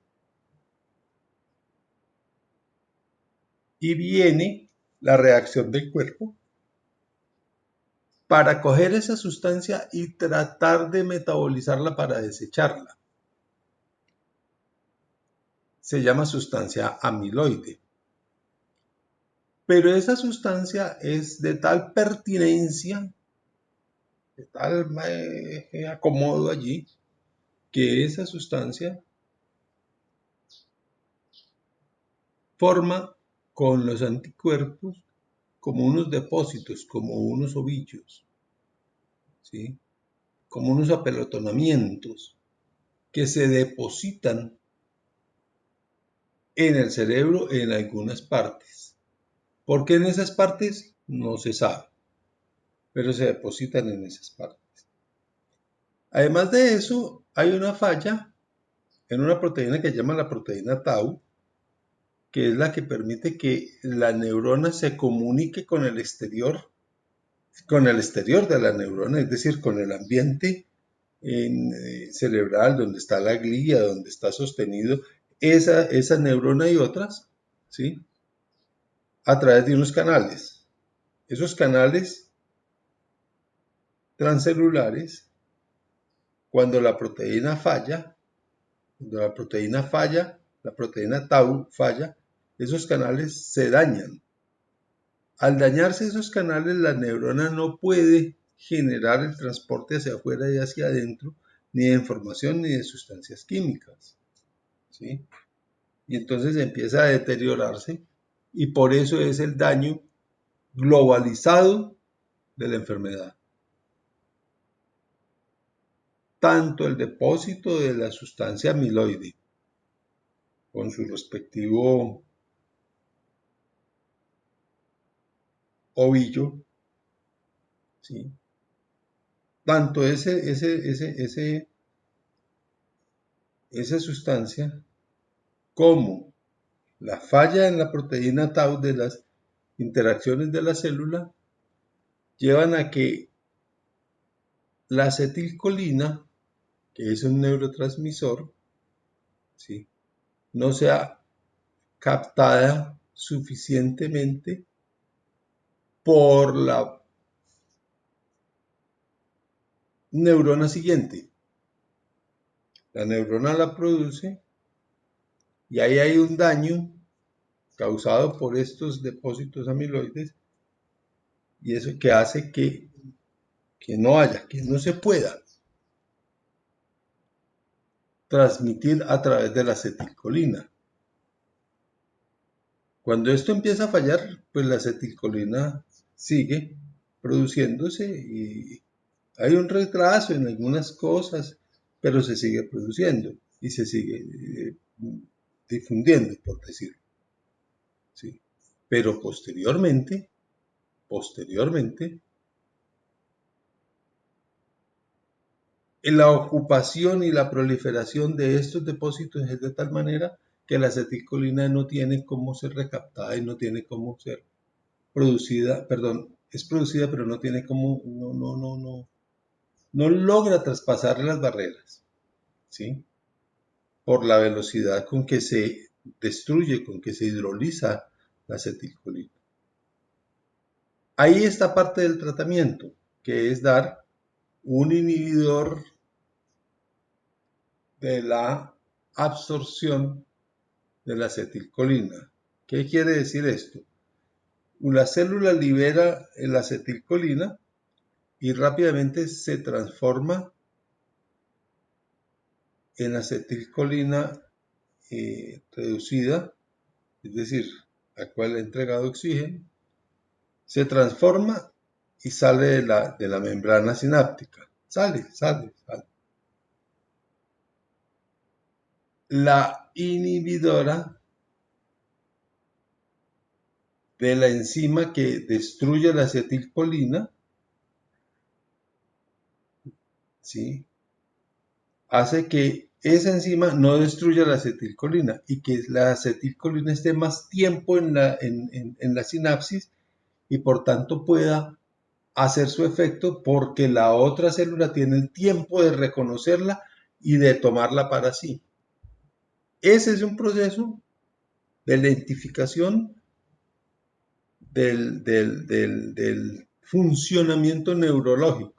y viene la reacción del cuerpo para coger esa sustancia y tratar de metabolizarla para desecharla. Se llama sustancia amiloide. Pero esa sustancia es de tal pertinencia, de tal acomodo allí, que esa sustancia forma con los anticuerpos como unos depósitos, como unos ovillos, ¿sí? Como unos apelotonamientos que se depositan en el cerebro en algunas partes. ¿Por qué en esas partes? No se sabe, pero se depositan en esas partes. Además de eso, hay una falla en una proteína que se llama la proteína tau, que es la que permite que la neurona se comunique con el exterior de la neurona, es decir, con el ambiente cerebral, donde está la glía, donde está sostenido esa neurona y otras, ¿sí? A través de unos canales. Esos canales transcelulares, cuando la proteína falla, la proteína tau falla, esos canales se dañan. Al dañarse esos canales, la neurona no puede generar el transporte hacia afuera y hacia adentro, ni de información ni de sustancias químicas, ¿sí? Y entonces empieza a deteriorarse y por eso es el daño globalizado de la enfermedad. Tanto el depósito de la sustancia amiloide con su respectivo ovillo, ¿sí? Tanto esa sustancia como la falla en la proteína tau de las interacciones de la célula llevan a que la acetilcolina, que es un neurotransmisor, ¿sí?, no sea captada suficientemente por la neurona siguiente. La neurona la produce y ahí hay un daño causado por estos depósitos amiloides y eso que hace que no se pueda transmitir a través de la acetilcolina. Cuando esto empieza a fallar, pues la acetilcolina sigue produciéndose y hay un retraso en algunas cosas, pero se sigue produciendo y se sigue difundiendo, por decirlo, ¿sí? Pero posteriormente, la ocupación y la proliferación de estos depósitos es de tal manera que la acetilcolina no tiene cómo ser recaptada y no tiene cómo ser producida, perdón, es producida pero no tiene cómo, no logra traspasar las barreras, ¿sí? Por la velocidad con que se destruye, con que se hidroliza la acetilcolina. Ahí está parte del tratamiento, que es dar un inhibidor de la absorción de la acetilcolina. ¿Qué quiere decir esto? La célula libera la acetilcolina y rápidamente se transforma en acetilcolina reducida, es decir, a cual le ha entregado oxígeno, se transforma y sale de la membrana sináptica. Sale. La inhibidora de la enzima que destruye la acetilcolina, ¿sí?, hace que esa enzima no destruya la acetilcolina y que la acetilcolina esté más tiempo en la sinapsis y por tanto pueda hacer su efecto porque la otra célula tiene el tiempo de reconocerla y de tomarla para sí. Ese es un proceso de lentificación del funcionamiento neurológico.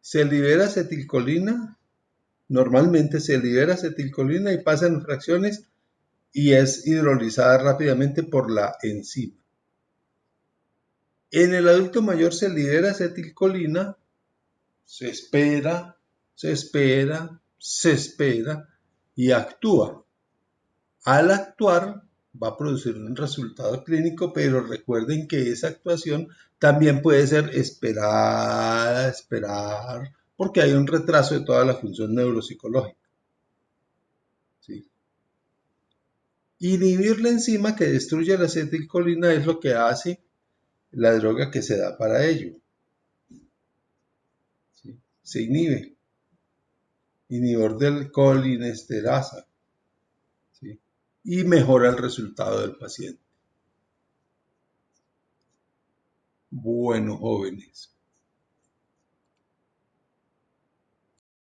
Se libera acetilcolina, normalmente se libera acetilcolina y pasa en fracciones y es hidrolizada rápidamente por la enzima. En el adulto mayor se libera acetilcolina, se espera y actúa. Al actuar va a producir un resultado clínico, pero recuerden que esa actuación también puede ser esperar, porque hay un retraso de toda la función neuropsicológica. ¿Sí? Inhibir la enzima que destruye la acetilcolina es lo que hace la droga que se da para ello. ¿Sí? Se inhibe. Inhibidor del colinesterasa. ¿Sí? Y mejora el resultado del paciente. Bueno, jóvenes,